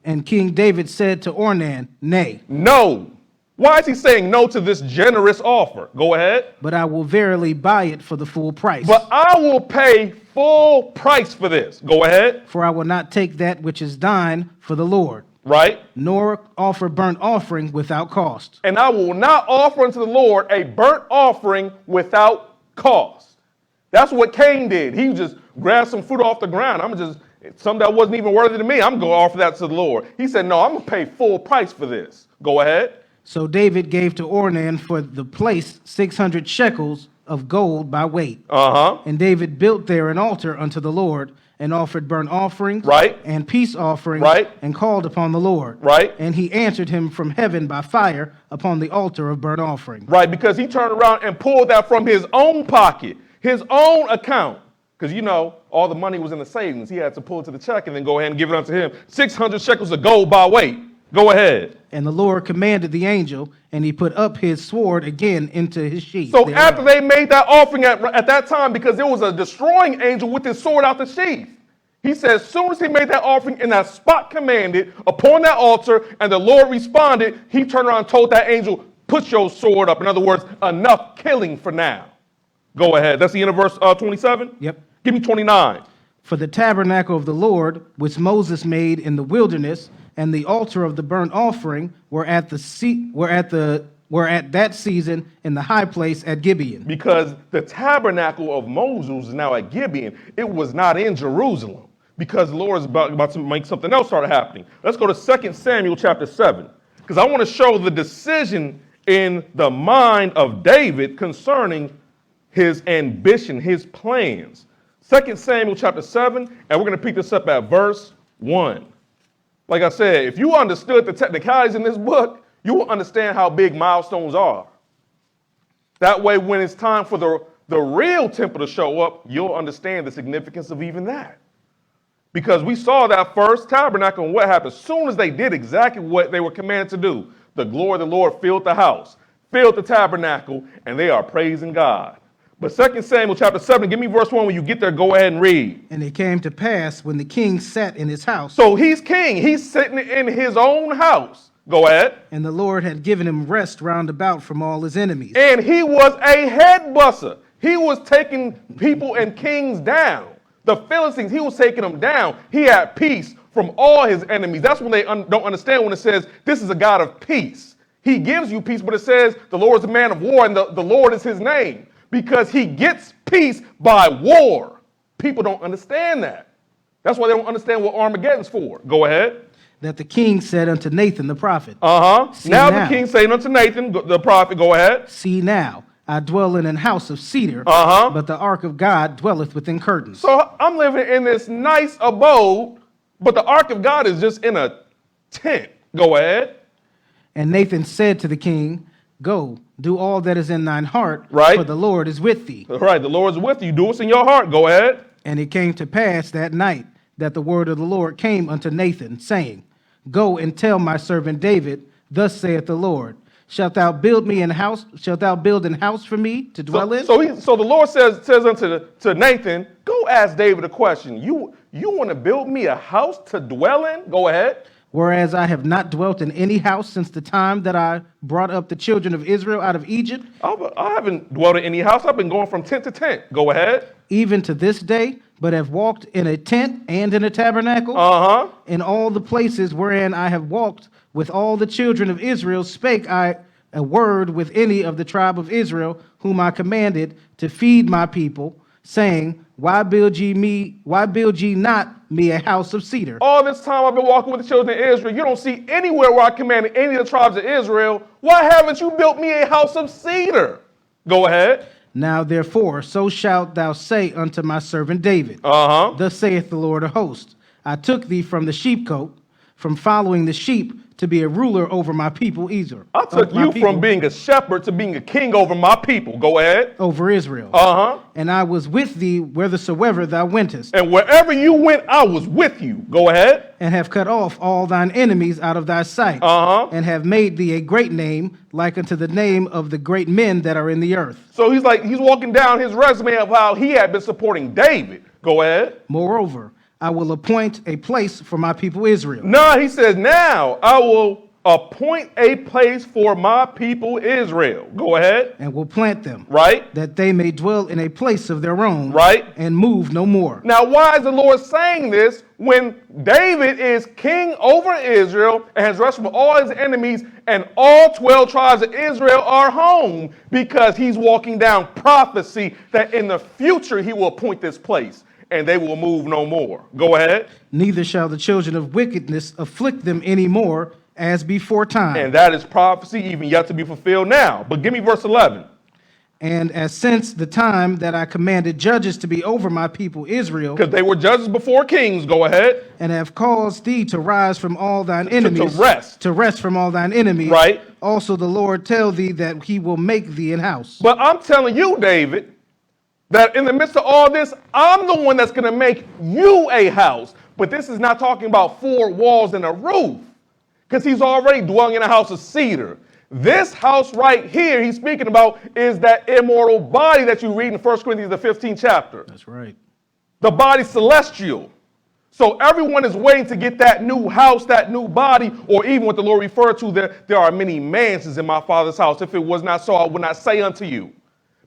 And King David said to Ornan, Nay. No. Why is he saying no to this generous offer? Go ahead. But I will verily buy it for the full price. But I will pay full price for this. Go ahead. For I will not take that which is thine for the Lord. Right. Nor offer burnt offering without cost. And I will not offer unto the Lord a burnt offering without cost. That's what Cain did. He just grabbed some fruit off the ground. Something that wasn't even worthy to me. I'm going to offer that to the Lord. He said, no, I'm going to pay full price for this. Go ahead. So David gave to Ornan for the place 600 shekels of gold by weight. And David built there an altar unto the Lord, and offered burnt offerings, and peace offerings, and called upon the Lord. And he answered him from heaven by fire upon the altar of burnt offering. Because he turned around and pulled that from his own pocket, his own account. Because, all the money was in the savings. He had to pull it to the check and then go ahead and give it unto him. 600 shekels of gold by weight. Go ahead. And the Lord commanded the angel, and he put up his sword again into his sheath. So after they made that offering at that time, because there was a destroying angel with his sword out the sheath, he said, as soon as he made that offering in that spot commanded upon that altar, and the Lord responded, he turned around and told that angel, put your sword up. In other words, enough killing for now. Go ahead. That's the end of verse 27? Yep. Give me 29. For the tabernacle of the Lord, which Moses made in the wilderness, and the altar of the burnt offering were at the were at that season in the high place at Gibeon. Because the tabernacle of Moses is now at Gibeon. It was not in Jerusalem because the Lord is about to make something else start happening. Let's go to 2 Samuel chapter 7 because I want to show the decision in the mind of David concerning his ambition, his plans. 2 Samuel chapter 7, and we're going to pick this up at verse 1. Like I said, if you understood the technicalities in this book, you will understand how big milestones are. That way, when it's time for the real temple to show up, you'll understand the significance of even that. Because we saw that first tabernacle and what happened. As soon as they did exactly what they were commanded to do, the glory of the Lord filled the house, filled the tabernacle, and they are praising God. But 2 Samuel chapter 7, give me verse 1 when you get there, go ahead and read. And it came to pass when the king sat in his house. So he's king. He's sitting in his own house. Go ahead. And the Lord had given him rest round about from all his enemies. And he was a head buster. He was taking people and kings down. The Philistines, he was taking them down. He had peace from all his enemies. That's when they don't understand when it says this is a God of peace. He gives you peace, but it says the Lord is a man of war and the Lord is his name because he gets peace by war. People don't understand that. That's why they don't understand what Armageddon's for. Go ahead. That the king said unto Nathan the prophet. Now the king saying unto Nathan the prophet, go ahead. See now, I dwell in an house of cedar, but the ark of God dwelleth within curtains. So I'm living in this nice abode, but the ark of God is just in a tent. Go ahead. And Nathan said to the king, go, do all that is in thine heart, right? For the Lord is with thee. Right, the Lord is with you. Do what's in your heart. Go ahead. And it came to pass that night that the word of the Lord came unto Nathan, saying, go and tell my servant David, thus saith the Lord, shalt thou build an house for me to dwell in? So the Lord says unto Nathan, go ask David a question. You want to build me a house to dwell in? Go ahead. Whereas I have not dwelt in any house since the time that I brought up the children of Israel out of Egypt. I haven't dwelt in any house. I've been going from tent to tent. Go ahead. Even to this day, but have walked in a tent and in a tabernacle. In all the places wherein I have walked with all the children of Israel, spake I a word with any of the tribe of Israel, whom I commanded to feed my people, saying, why build ye not me a house of cedar? All this time I've been walking with the children of Israel. You don't see anywhere where I commanded any of the tribes of Israel. Why haven't you built me a house of cedar? Go ahead. Now therefore, so shalt thou say unto my servant David, thus saith the Lord of hosts, I took thee from the sheepcote, from following the sheep, to be a ruler over my people Israel. I took you from being a shepherd to being a king over my people. Go ahead. Over Israel. And I was with thee whithersoever thou wentest. And wherever you went, I was with you. Go ahead. And have cut off all thine enemies out of thy sight. And have made thee a great name, like unto the name of the great men that are in the earth. So he's walking down his resume of how he had been supporting David. Go ahead. Moreover, I will appoint a place for my people Israel. No, he says, now I will appoint a place for my people Israel. Go ahead. And will plant them. Right. That they may dwell in a place of their own. Right. And move no more. Now, why is the Lord saying this when David is king over Israel and has rescued from all his enemies and all 12 tribes of Israel are home? Because he's walking down prophecy that in the future he will appoint this place. And they will move no more. Go ahead. Neither shall the children of wickedness afflict them any more as before time. And that is prophecy even yet to be fulfilled now. But give me verse 11. And as since the time that I commanded judges to be over my people Israel. Because they were judges before kings. Go ahead. And have caused thee to rise from all thine enemies. To rest from all thine enemies. Right. Also the Lord tell thee that he will make thee an house. But I'm telling you, David, that in the midst of all this, I'm the one that's going to make you a house. But this is not talking about 4 walls and a roof, because he's already dwelling in a house of cedar. This house right here he's speaking about is that immortal body that you read in 1 Corinthians, the 15th chapter. That's right. The body celestial. So everyone is waiting to get that new house, that new body, or even what the Lord referred to, there are many mansions in my Father's house. If it was not so, I would not say unto you.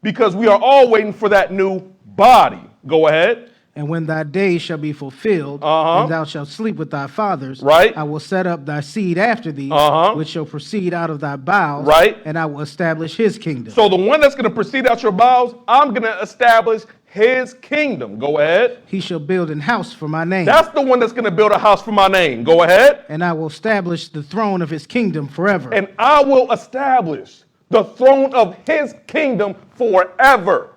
Because we are all waiting for that new body. Go ahead. And when thy days shall be fulfilled, and thou shalt sleep with thy fathers, Right. I will set up thy seed after thee, which shall proceed out of thy bowels, Right. and I will establish his kingdom. So the one that's going to proceed out your bowels, I'm going to establish his kingdom. Go ahead. He shall build an house for my name. That's the one that's going to build a house for my name. Go ahead. And I will establish the throne of his kingdom forever. And I will establish the throne of his kingdom forever.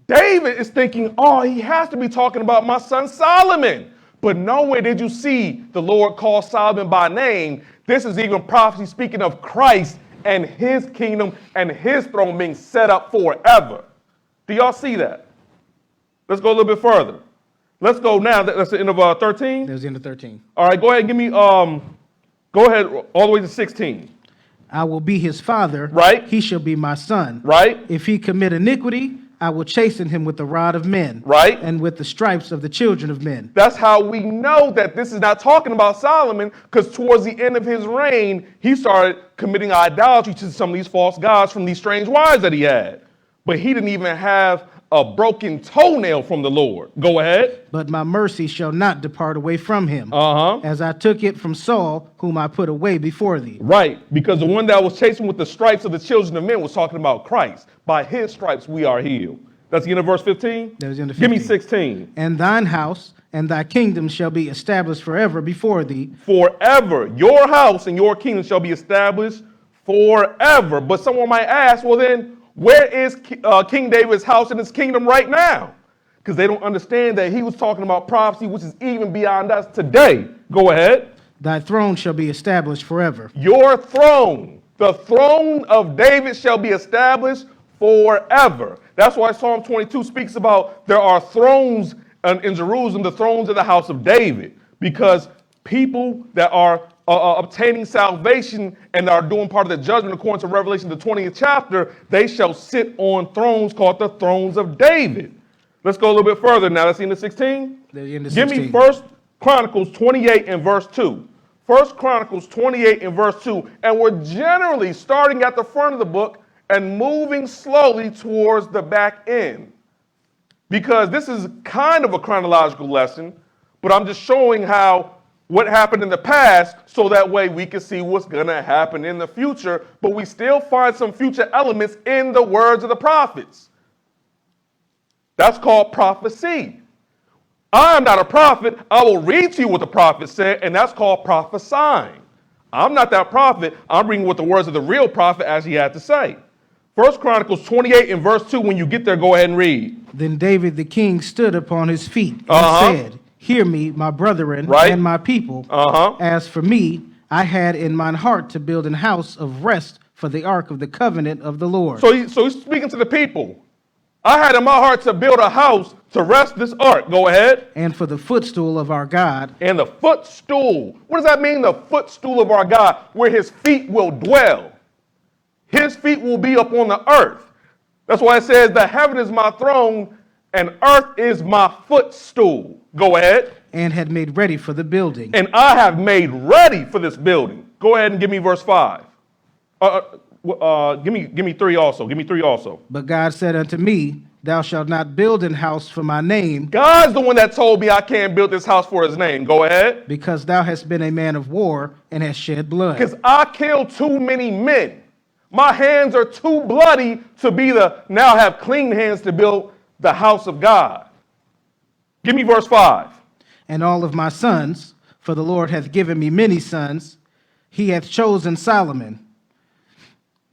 David is thinking, oh, he has to be talking about my son Solomon. But nowhere did you see the Lord call Solomon by name. This is even prophecy speaking of Christ and his kingdom and his throne being set up forever. Do y'all see that? Let's go a little bit further. Let's go now. That's the end of 13. There's the end of 13. All right, go ahead and give me, go ahead all the way to 16. I will be his father. Right. He shall be my son. Right. If he commit iniquity, I will chasten him with the rod of men. Right. And with the stripes of the children of men. That's how we know that this is not talking about Solomon, because towards the end of his reign, he started committing idolatry to some of these false gods from these strange wives that he had. But he didn't even have a broken toenail from the Lord. Go ahead. But my mercy shall not depart away from him. As I took it from Saul, whom I put away before thee. Right, because the one that was chasing with the stripes of the children of men was talking about Christ. By his stripes we are healed. That's the end of verse 15? That was the end of 15. Give me 15. 16. And thine house and thy kingdom shall be established forever before thee. Forever. Your house and your kingdom shall be established forever. But someone might ask, well then, where is King David's house and his kingdom right now? Because they don't understand that he was talking about prophecy, which is even beyond us today. Go ahead. Thy throne shall be established forever. Your throne, the throne of David shall be established forever. That's why Psalm 22 speaks about there are thrones in Jerusalem, the thrones of the house of David, because people that are obtaining salvation and are doing part of the judgment according to Revelation, the 20th chapter, they shall sit on thrones called the thrones of David. Let's go a little bit further now. Let's see in the 16. Give me 1 Chronicles 28 and verse 2. 1 Chronicles 28 and verse 2. And we're generally starting at the front of the book and moving slowly towards the back end. Because this is kind of a chronological lesson, but I'm just showing how what happened in the past, so that way we can see what's going to happen in the future, but we still find some future elements in the words of the prophets. That's called prophecy. I am not a prophet. I will read to you what the prophet said, and that's called prophesying. I'm not that prophet. I'm reading what the words of the real prophet as he had to say. 1 Chronicles 28 and verse 2, when you get there, go ahead and read. Then David the king stood upon his feet and said, hear me, my brethren, and my people. As for me, I had in mine heart to build an house of rest for the ark of the covenant of the Lord. So he's speaking to the people. I had in my heart to build a house to rest this ark. Go ahead. And for the footstool of our God. And the footstool. What does that mean, the footstool of our God? Where his feet will dwell. His feet will be upon the earth. That's why it says the heaven is my throne and earth is my footstool. Go ahead. And had made ready for the building. And I have made ready for this building. Go ahead and give me verse 5. Give me 3 also. Give me 3 also. But God said unto me, thou shalt not build an house for my name. God's the one that told me I can't build this house for his name. Go ahead. Because thou hast been a man of war and hast shed blood. Because I killed too many men. My hands are too bloody to be now have clean hands to build the house of God. Give me verse 5. And all of my sons, for the Lord hath given me many sons, he hath chosen Solomon,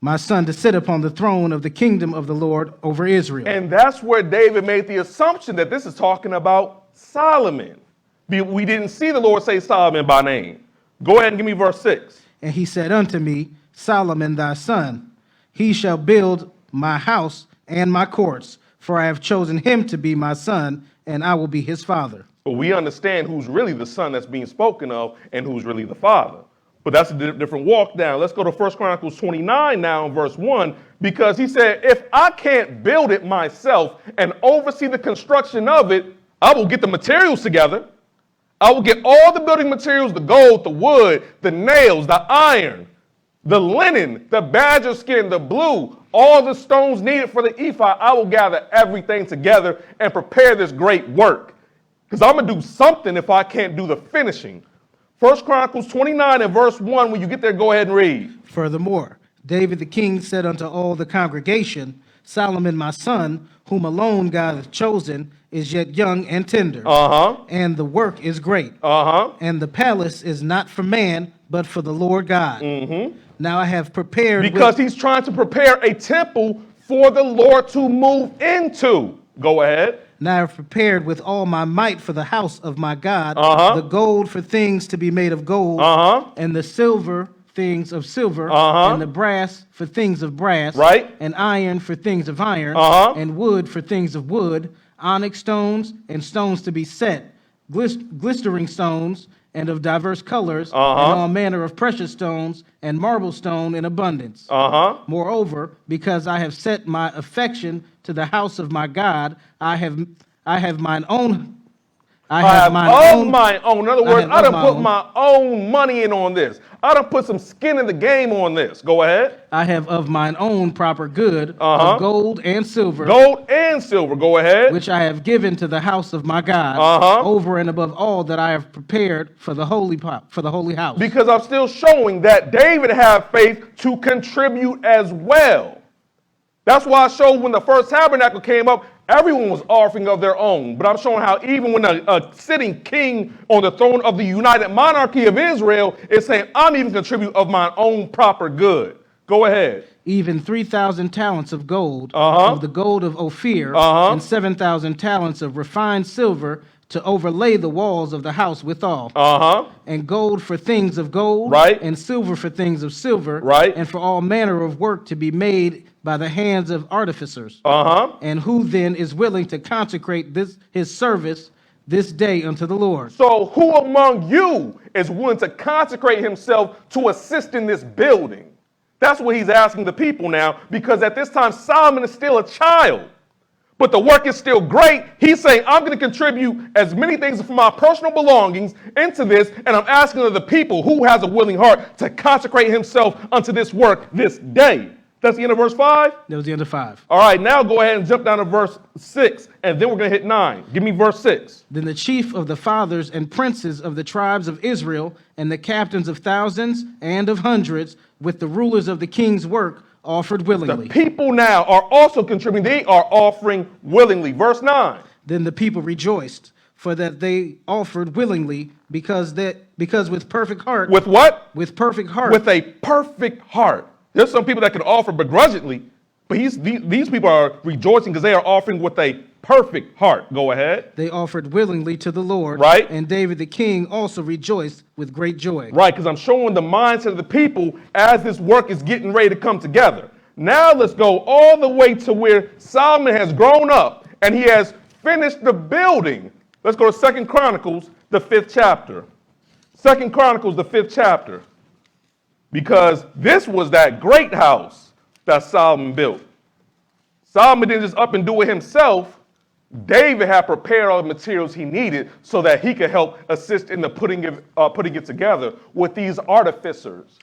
my son, to sit upon the throne of the kingdom of the Lord over Israel. And that's where David made the assumption that this is talking about Solomon. We didn't see the Lord say Solomon by name. Go ahead and give me verse 6. And he said unto me, Solomon thy son, he shall build my house and my courts, for I have chosen him to be my son, and I will be his father. But we understand who's really the son that's being spoken of and who's really the father. But that's a different walk down. Let's go to 1 Chronicles 29 now in verse 1, because he said, if I can't build it myself and oversee the construction of it, I will get the materials together. I will get all the building materials, the gold, the wood, the nails, the iron, the linen, the badger skin, the blue, all the stones needed for the ephod, I will gather everything together and prepare this great work. Because I'm going to do something if I can't do the finishing. 1 Chronicles 29 and verse 1, when you get there, go ahead and read. Furthermore, David the king said unto all the congregation, Solomon my son, whom alone God hath chosen, is yet young and tender. And the work is great. And the palace is not for man, but for the Lord God. Now I have prepared. Because he's trying to prepare a temple for the Lord to move into. Go ahead. Now I have prepared with all my might for the house of my God, the gold for things to be made of gold, and the silver things of silver, and the brass for things of brass, and iron for things of iron, and wood for things of wood, onyx stones and stones to be set, glistering stones, and of diverse colors, and all manner of precious stones, and marble stone in abundance. Moreover, because I have set my affection to the house of my God, I have mine own. In other words, I done put my own money in on this. I done put some skin in the game on this. Go ahead. I have of mine own proper good of gold and silver. Gold and silver. Go ahead. Which I have given to the house of my God, over and above all that I have prepared for the holy house. Because I'm still showing that David had faith to contribute as well. That's why I showed when the first tabernacle came up, everyone was offering of their own. But I'm showing how even when a sitting king on the throne of the united monarchy of Israel is saying, I'm even contribute of my own proper good. Go ahead. Even 3,000 talents of gold, of the gold of Ophir, and 7,000 talents of refined silver to overlay the walls of the house withal. And gold for things of gold, and silver for things of silver, and for all manner of work to be made by the hands of artificers. And who then is willing to consecrate his service this day unto the Lord? So who among you is willing to consecrate himself to assist in this building? That's what he's asking the people now, because at this time Solomon is still a child. But the work is still great. He's saying, I'm going to contribute as many things from my personal belongings into this, and I'm asking of the people who has a willing heart to consecrate himself unto this work this day. That's the end of verse 5? That was the end of 5. All right, now go ahead and jump down to verse 6, and then we're going to hit 9. Give me verse 6. Then the chief of the fathers and princes of the tribes of Israel, and the captains of thousands and of hundreds, with the rulers of the king's work, offered willingly. The people now are also contributing. They are offering willingly. Verse 9. Then the people rejoiced, for that they offered willingly, because with perfect heart. With what? With perfect heart. With a perfect heart. There's some people that can offer begrudgingly, but these people are rejoicing because they are offering with a perfect heart. Go ahead. They offered willingly to the Lord. Right. And David the king also rejoiced with great joy. Right, because I'm showing the mindset of the people as this work is getting ready to come together. Now let's go all the way to where Solomon has grown up and he has finished the building. Let's go to 2 Chronicles, the 5th chapter. 2 Chronicles, the 5th chapter. Because this was that great house that Solomon built. Solomon didn't just up and do it himself. David had prepared all the materials he needed so that he could help assist in the putting it together with these artificers,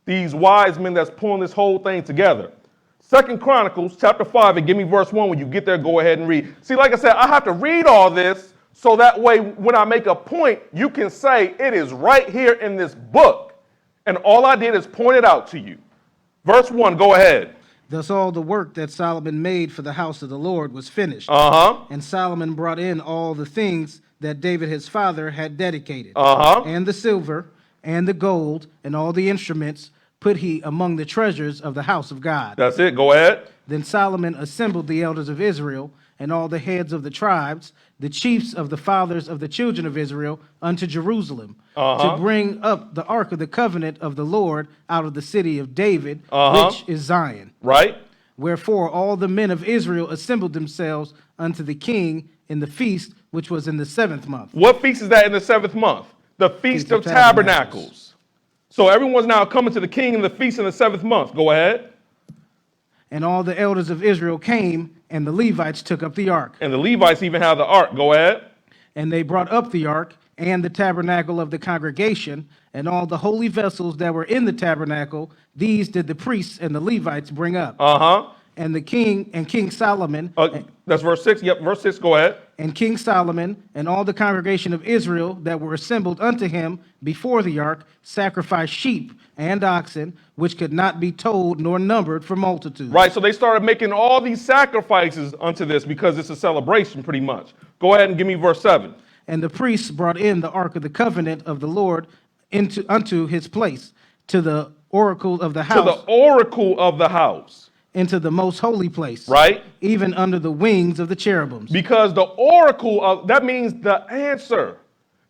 these wise men that's pulling this whole thing together. 2 Chronicles chapter 5, and give me verse 1. When you get there, go ahead and read. See, like I said, I have to read all this so that way when I make a point, you can say it is right here in this book. And all I did is point it out to you. Verse 1, go ahead. Thus all the work that Solomon made for the house of the Lord was finished. And Solomon brought in all the things that David his father had dedicated. And the silver and the gold and all the instruments put he among the treasures of the house of God. That's it. Go ahead. Then Solomon assembled the elders of Israel and all the heads of the tribes, the chiefs of the fathers of the children of Israel, unto Jerusalem, to bring up the ark of the covenant of the Lord out of the city of David, which is Zion. Right. Wherefore all the men of Israel assembled themselves unto the king in the feast, which was in the 7th month. What feast is that in the 7th month? The Feast of Tabernacles. So everyone's now coming to the king in the feast in the 7th month. Go ahead. And all the elders of Israel came, and the Levites took up the ark. And the Levites even have the ark. Go ahead. And they brought up the ark, and the tabernacle of the congregation, and all the holy vessels that were in the tabernacle, these did the priests and the Levites bring up. And King Solomon. That's verse 6. Yep, verse 6, go ahead. And King Solomon and all the congregation of Israel that were assembled unto him before the ark sacrificed sheep and oxen, which could not be told nor numbered for multitude. Right, so they started making all these sacrifices unto this because it's a celebration pretty much. Go ahead and give me verse 7. And the priests brought in the ark of the covenant of the Lord unto his place, to the oracle of the house. To the oracle of the house. Into the most holy place. Right. Even under the wings of the cherubims. Because the oracle of, that means the answer.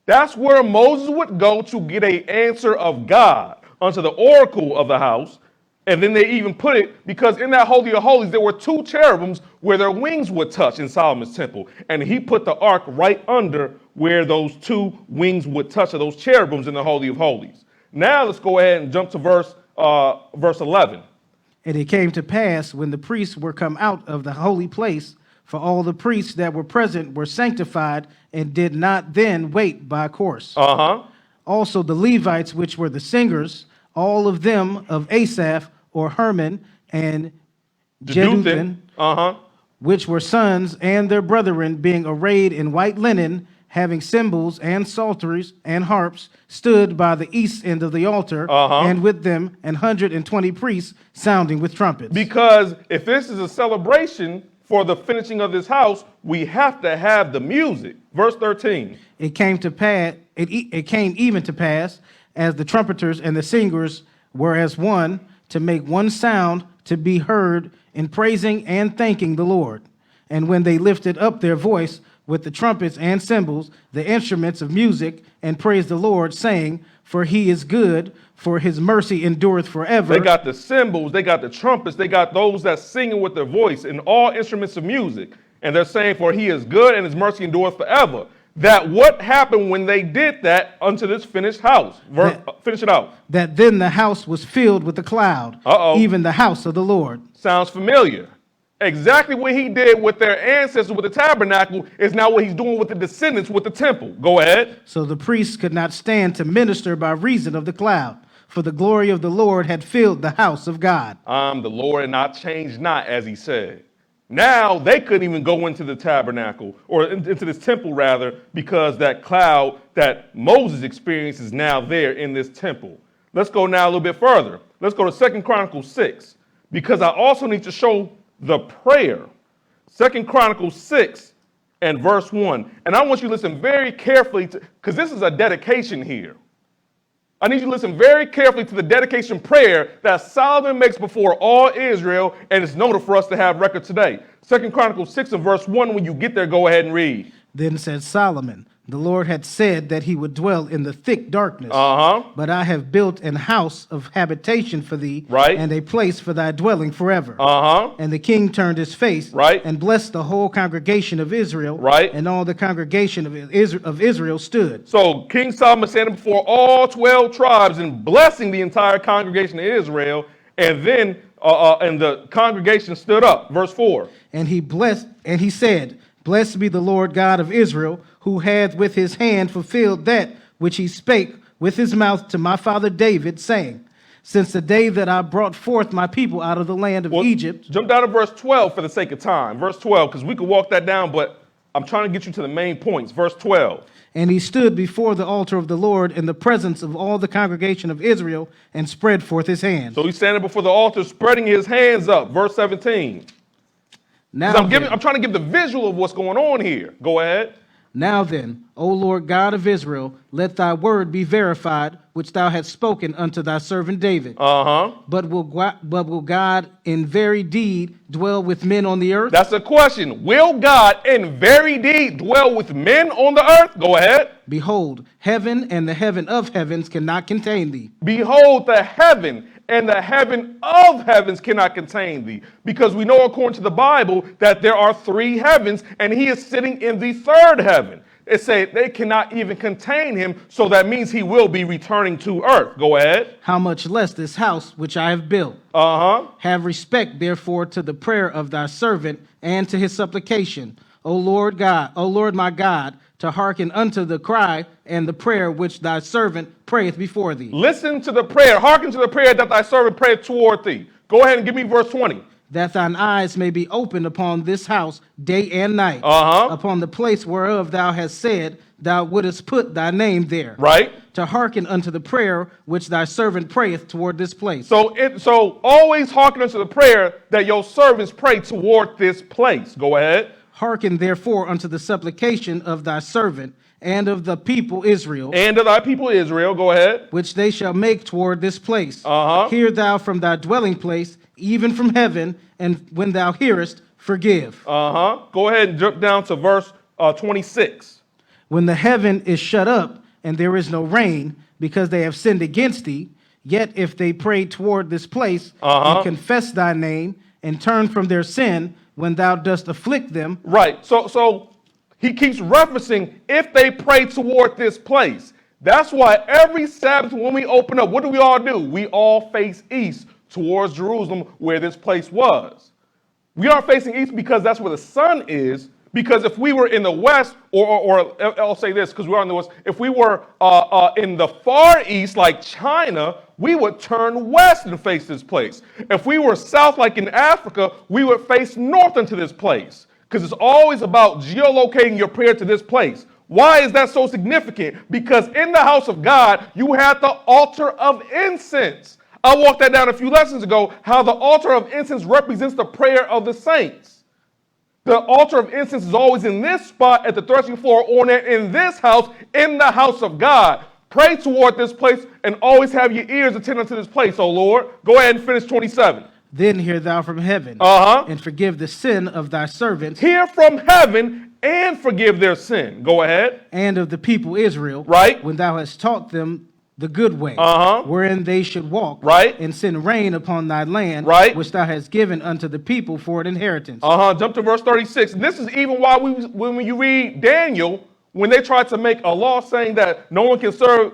That's where Moses would go to get an answer of God, unto the oracle of the house. And then they even put it, because in that Holy of Holies, there were 2 cherubims where their wings would touch in Solomon's temple. And he put the ark right under where those 2 wings would touch of those cherubims in the Holy of Holies. Now let's go ahead and jump to verse 11. And it came to pass when the priests were come out of the holy place, for all the priests that were present were sanctified and did not then wait by course. Also the Levites, which were the singers, all of them of Asaph or Herman and Jeduthun, which were sons, and their brethren, being arrayed in white linen, having cymbals and psalteries and harps, stood by the east end of the altar, and with them 120 priests sounding with trumpets. Because if this is a celebration for the finishing of this house, we have to have the music. Verse 13. It came to pass, it came even to pass, as the trumpeters and the singers were as one, to make one sound to be heard in praising and thanking the Lord. And when they lifted up their voice with the trumpets and cymbals, the instruments of music, and praised the Lord, saying, for he is good, for his mercy endureth forever. They got the cymbals, they got the trumpets, they got those that singing with their voice, and all instruments of music. And they're saying, for he is good, and his mercy endureth forever. That what happened when they did that unto this finished house? Finish it out. That then the house was filled with a cloud, even the house of the Lord. Sounds familiar. Exactly what he did with their ancestors with the tabernacle is now what he's doing with the descendants with the temple. Go ahead. So the priests could not stand to minister by reason of the cloud, for the glory of the Lord had filled the house of God. I'm the Lord and I change not, as he said. Now they couldn't even go into the tabernacle, or into this temple rather, because that cloud that Moses experienced is now there in this temple. Let's go now a little bit further. Let's go to 2 Chronicles 6, because I also need to show the prayer. 2 Chronicles 6 and verse 1. And I want you to listen very carefully, because this is a dedication here. I need you to listen very carefully to the dedication prayer that Solomon makes before all Israel, and it's noted for us to have record today. 2 Chronicles 6 and verse 1, when you get there, go ahead and read. Then said Solomon, the Lord had said that he would dwell in the thick darkness. But I have built an house of habitation for thee, and a place for thy dwelling forever. And the king turned his face, and blessed the whole congregation of Israel, and all the congregation of Israel stood. So King Solomon standing before all 12 tribes and blessing the entire congregation of Israel, and then and the congregation stood up. Verse 4. And he blessed, and he said, blessed be the Lord God of Israel, who hath with his hand fulfilled that which he spake with his mouth to my father David, saying, since the day that I brought forth my people out of the land of Egypt. Jump down to verse 12 for the sake of time. Verse 12, because we could walk that down, but I'm trying to get you to the main points. Verse 12. And he stood before the altar of the Lord in the presence of all the congregation of Israel, and spread forth his hands. So he's standing before the altar, spreading his hands up. Verse 17. Now I'm trying to give the visual of what's going on here. Go ahead. Now then, O Lord God of Israel, let thy word be verified, which thou hast spoken unto thy servant David. But will God in very deed dwell with men on the earth? That's a question. Will God in very deed dwell with men on the earth? Go ahead. Behold, heaven and the heaven of heavens cannot contain thee. Behold, the heaven and the heaven of heavens cannot contain thee. Because we know according to the Bible that there are 3 heavens, and he is sitting in the 3rd heaven. It says they cannot even contain him, so that means he will be returning to earth. Go ahead. How much less this house which I have built. Have respect therefore to the prayer of thy servant and to his supplication. O Lord God, O Lord my God, to hearken unto the cry and the prayer which thy servant prayeth before thee. Listen to the prayer, hearken to the prayer that thy servant prayeth toward thee. Go ahead and give me verse 20. That thine eyes may be opened upon this house day and night, upon the place whereof thou hast said thou wouldest put thy name there. Right. To hearken unto the prayer which thy servant prayeth toward this place. So always hearken unto the prayer that your servants pray toward this place. Go ahead. Hearken therefore unto the supplication of thy servant and of the people Israel. And of thy people Israel. Go ahead. Which they shall make toward this place. Uh-huh. Hear thou from thy dwelling place, even from heaven, and when thou hearest, forgive. Go ahead and jump down to verse 26. When the heaven is shut up, and there is no rain, because they have sinned against thee, yet if they pray toward this place, and confess thy name, and turn from their sin, when thou dost afflict them. Right. So he keeps referencing if they pray toward this place. That's why every Sabbath when we open up, what do? We all face east towards Jerusalem where this place was. We are facing east because that's where the sun is. Because if we were in the west, or I'll say this because we are in the west, if we were in the far east like China, we would turn west and face this place. If we were south like in Africa, we would face north into this place. Because it's always about geolocating your prayer to this place. Why is that so significant? Because in the house of God, you have the altar of incense. I walked that down a few lessons ago, how the altar of incense represents the prayer of the saints. The altar of incense is always in this spot at the threshing floor or in this house, in the house of God. Pray toward this place and always have your ears attentive to this place, O Lord. Go ahead and finish 27. Then hear thou from heaven and forgive the sin of thy servants. Hear from heaven and forgive their sin. Go ahead. And of the people Israel. Right. When thou hast taught them the good way, wherein they should walk, right, and send rain upon thy land, right, which thou hast given unto the people for an inheritance. Jump to verse 36. And this is even why when you read Daniel, when they tried to make a law saying that no one can serve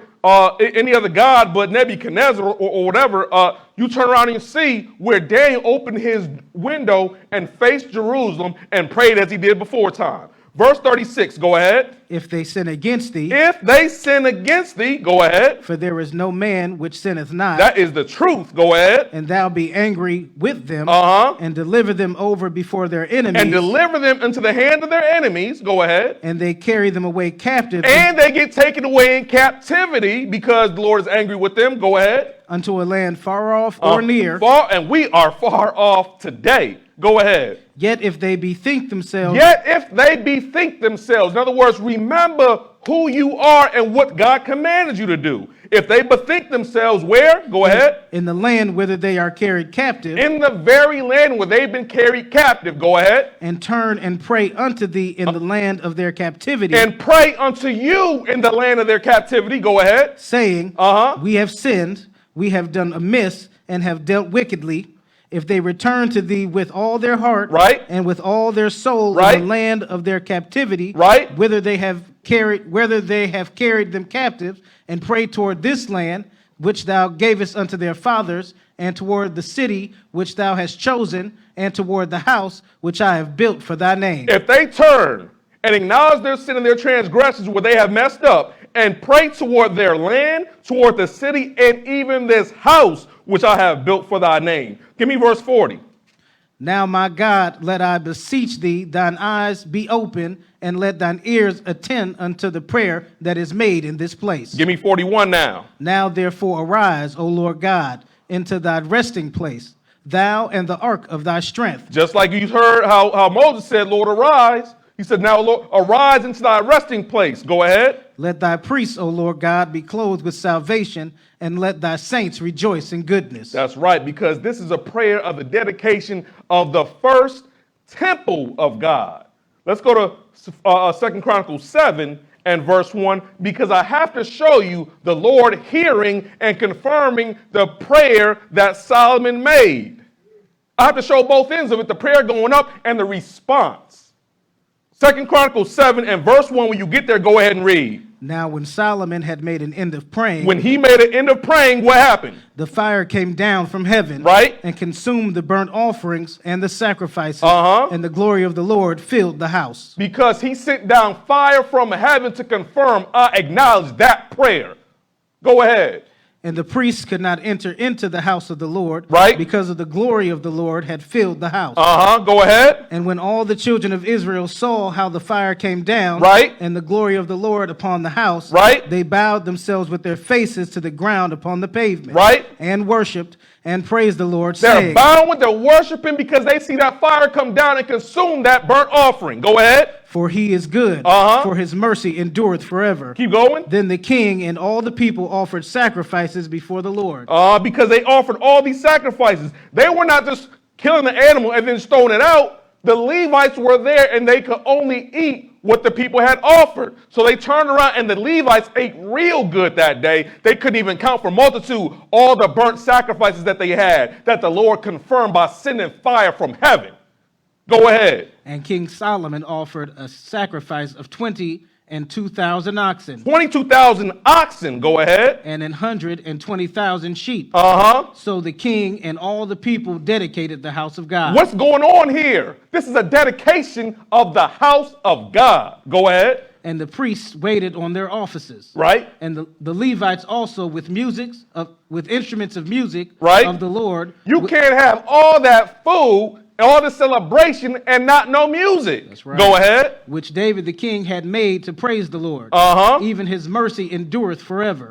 any other god but Nebuchadnezzar or whatever, you turn around and you see where Daniel opened his window and faced Jerusalem and prayed as he did before time. Verse 36, go ahead. If they sin against thee. If they sin against thee, go ahead. For there is no man which sinneth not. That is the truth, go ahead. And thou be angry with them, and deliver them over before their enemies. And deliver them into the hand of their enemies, go ahead. And they carry them away captive. And they get taken away in captivity because the Lord is angry with them, go ahead. Unto a land far off or near. Far, and we are far off today. Go ahead. Yet if they bethink themselves. In other words, remember who you are and what God commanded you to do. If they bethink themselves where? Go ahead. In the land whither they are carried captive. In the very land where they've been carried captive. Go ahead. And turn and pray unto thee in the land of their captivity. And pray unto you in the land of their captivity. Go ahead. Saying, we have sinned, we have done amiss, and have dealt wickedly. If they return to thee with all their heart, right, and with all their soul, right, in the land of their captivity, right, whether they have carried them captive, and pray toward this land which thou gavest unto their fathers, and toward the city which thou hast chosen, and toward the house which I have built for thy name. If they turn and acknowledge their sin and their transgressions where they have messed up, and pray toward their land, toward the city, and even this house which I have built for thy name. Give me verse 40. Now, my God, let I beseech thee, thine eyes be open, and let thine ears attend unto the prayer that is made in this place. Give me 41 now. Now, therefore, arise, O Lord God, into thy resting place, thou and the ark of thy strength. Just like you heard how Moses said, Lord, arise. He said, now, Lord, arise into thy resting place. Go ahead. Let thy priests, O Lord God, be clothed with salvation, and let thy saints rejoice in goodness. That's right, because this is a prayer of the dedication of the first temple of God. Let's go to 2 Chronicles 7 and verse 1, because I have to show you the Lord hearing and confirming the prayer that Solomon made. I have to show both ends of it, the prayer going up and the response. 2 Chronicles 7 and verse 1. When you get there, go ahead and read. Now when Solomon had made an end of praying, When he made an end of praying, what happened? the fire came down from heaven, Right. and consumed the burnt offerings and the sacrifices, Uh-huh. and the glory of the Lord filled the house. Because he sent down fire from heaven to confirm, acknowledge that prayer. Go ahead. And the priests could not enter into the house of the Lord, Right. because of the glory of the Lord had filled the house. Go ahead. And when all the children of Israel saw how the fire came down, Right. and the glory of the Lord upon the house, Right. they bowed themselves with their faces to the ground upon the pavement, Right. and worshipped and praised the Lord, They're saying, bound, they're worshiping because they see that fire come down and consume that burnt offering. Go ahead. For he is good, for his mercy endureth forever. Keep going. Then the king and all the people offered sacrifices before the Lord. Because they offered all these sacrifices. They were not just killing the animal and then throwing it out. The Levites were there and they could only eat what the people had offered. So they turned around and the Levites ate real good that day. They couldn't even count for multitude all the burnt sacrifices that they had, that the Lord confirmed by sending fire from heaven. Go ahead. And King Solomon offered a sacrifice of 22,000 oxen, 22,000 oxen. Go ahead. and 120,000 sheep. So the king and all the people dedicated the house of God. What's going on here? This is a dedication of the house of God. Go ahead. And the priests waited on their offices. Right. And the Levites also with with instruments of music, right, of the Lord. You can't have all that food, all the celebration, and not no music. That's right. Go ahead. Which David the king had made to praise the Lord. Even his mercy endureth forever.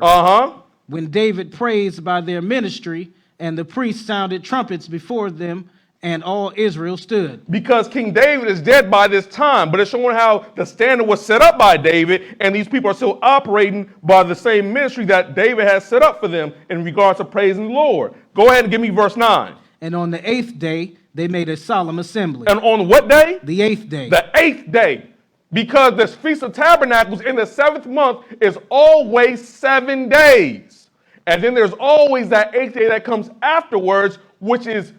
When David praised by their ministry, and the priests sounded trumpets before them, and all Israel stood. Because King David is dead by this time, but it's showing how the standard was set up by David, and these people are still operating by the same ministry that David has set up for them in regards to praising the Lord. Go ahead and give me verse 9. And on the 8th day, they made a solemn assembly. And on what day? The 8th day. The 8th day. Because this Feast of Tabernacles in the 7th month is always 7 days. And then there's always that 8th day that comes afterwards, which is,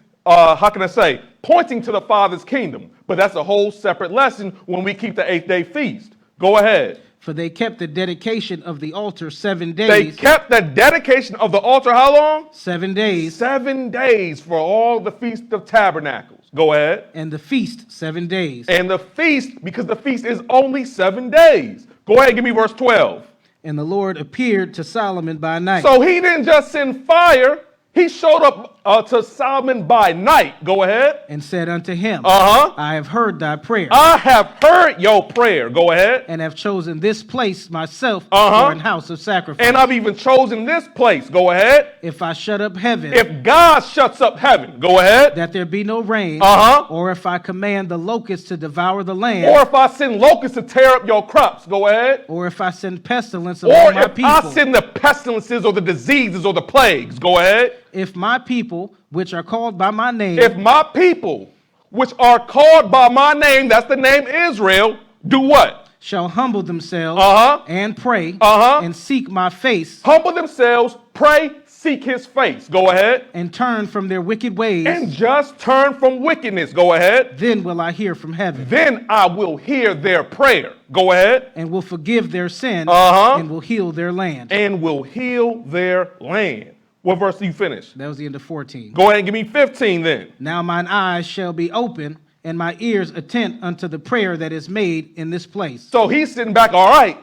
pointing to the Father's kingdom. But that's a whole separate lesson when we keep the 8th day feast. Go ahead. For they kept the dedication of the altar 7 days. They kept the dedication of the altar how long? 7 days. 7 days for all the Feast of Tabernacles. Go ahead. And the feast 7 days. And the feast, because the feast is only 7 days. Go ahead and give me verse 12. And the Lord appeared to Solomon by night. So he didn't just send fire. He showed up to Solomon by night. Go ahead. And said unto him, I have heard thy prayer. I have heard your prayer. Go ahead. And have chosen this place myself for an house of sacrifice. And I've even chosen this place. Go ahead. If I shut up heaven. If God shuts up heaven. Go ahead. That there be no rain. Or if I command the locusts to devour the land. Or if I send locusts to tear up your crops. Go ahead. Or if I send pestilence among my people. Or if I send the pestilences or the diseases or the plagues. Go ahead. If my people, which are called by my name. If my people, which are called by my name, that's the name Israel, do what? Shall humble themselves and pray and seek my face. Humble themselves, pray, seek his face. Go ahead. And turn from their wicked ways. And just turn from wickedness. Go ahead. Then will I hear from heaven. Then I will hear their prayer. Go ahead. And will forgive their sin. And will heal their land. And will heal their land. What verse do you finish? That was the end of 14. Go ahead and give me 15 then. Now mine eyes shall be open, and my ears attent unto the prayer that is made in this place. So he's sitting back, all right.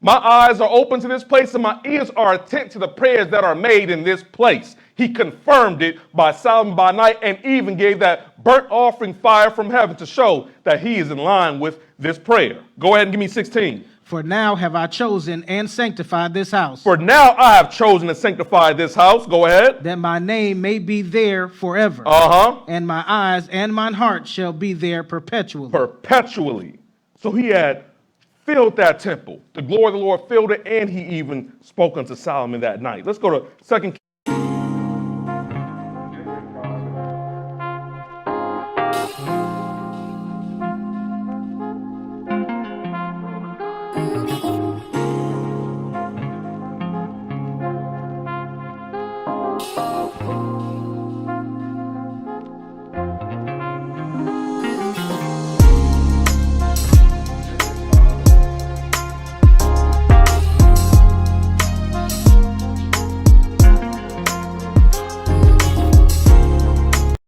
My eyes are open to this place, and my ears are attent to the prayers that are made in this place. He confirmed it by Solomon by night, and even gave that burnt offering fire from heaven to show that he is in line with this prayer. Go ahead and give me 16. For now have I chosen and sanctified this house. For now I have chosen to sanctify this house. Go ahead. That my name may be there forever. And my eyes and mine heart shall be there perpetually. Perpetually. So he had filled that temple. The glory of the Lord filled it, and he even spoke unto Solomon that night. Let's go to 2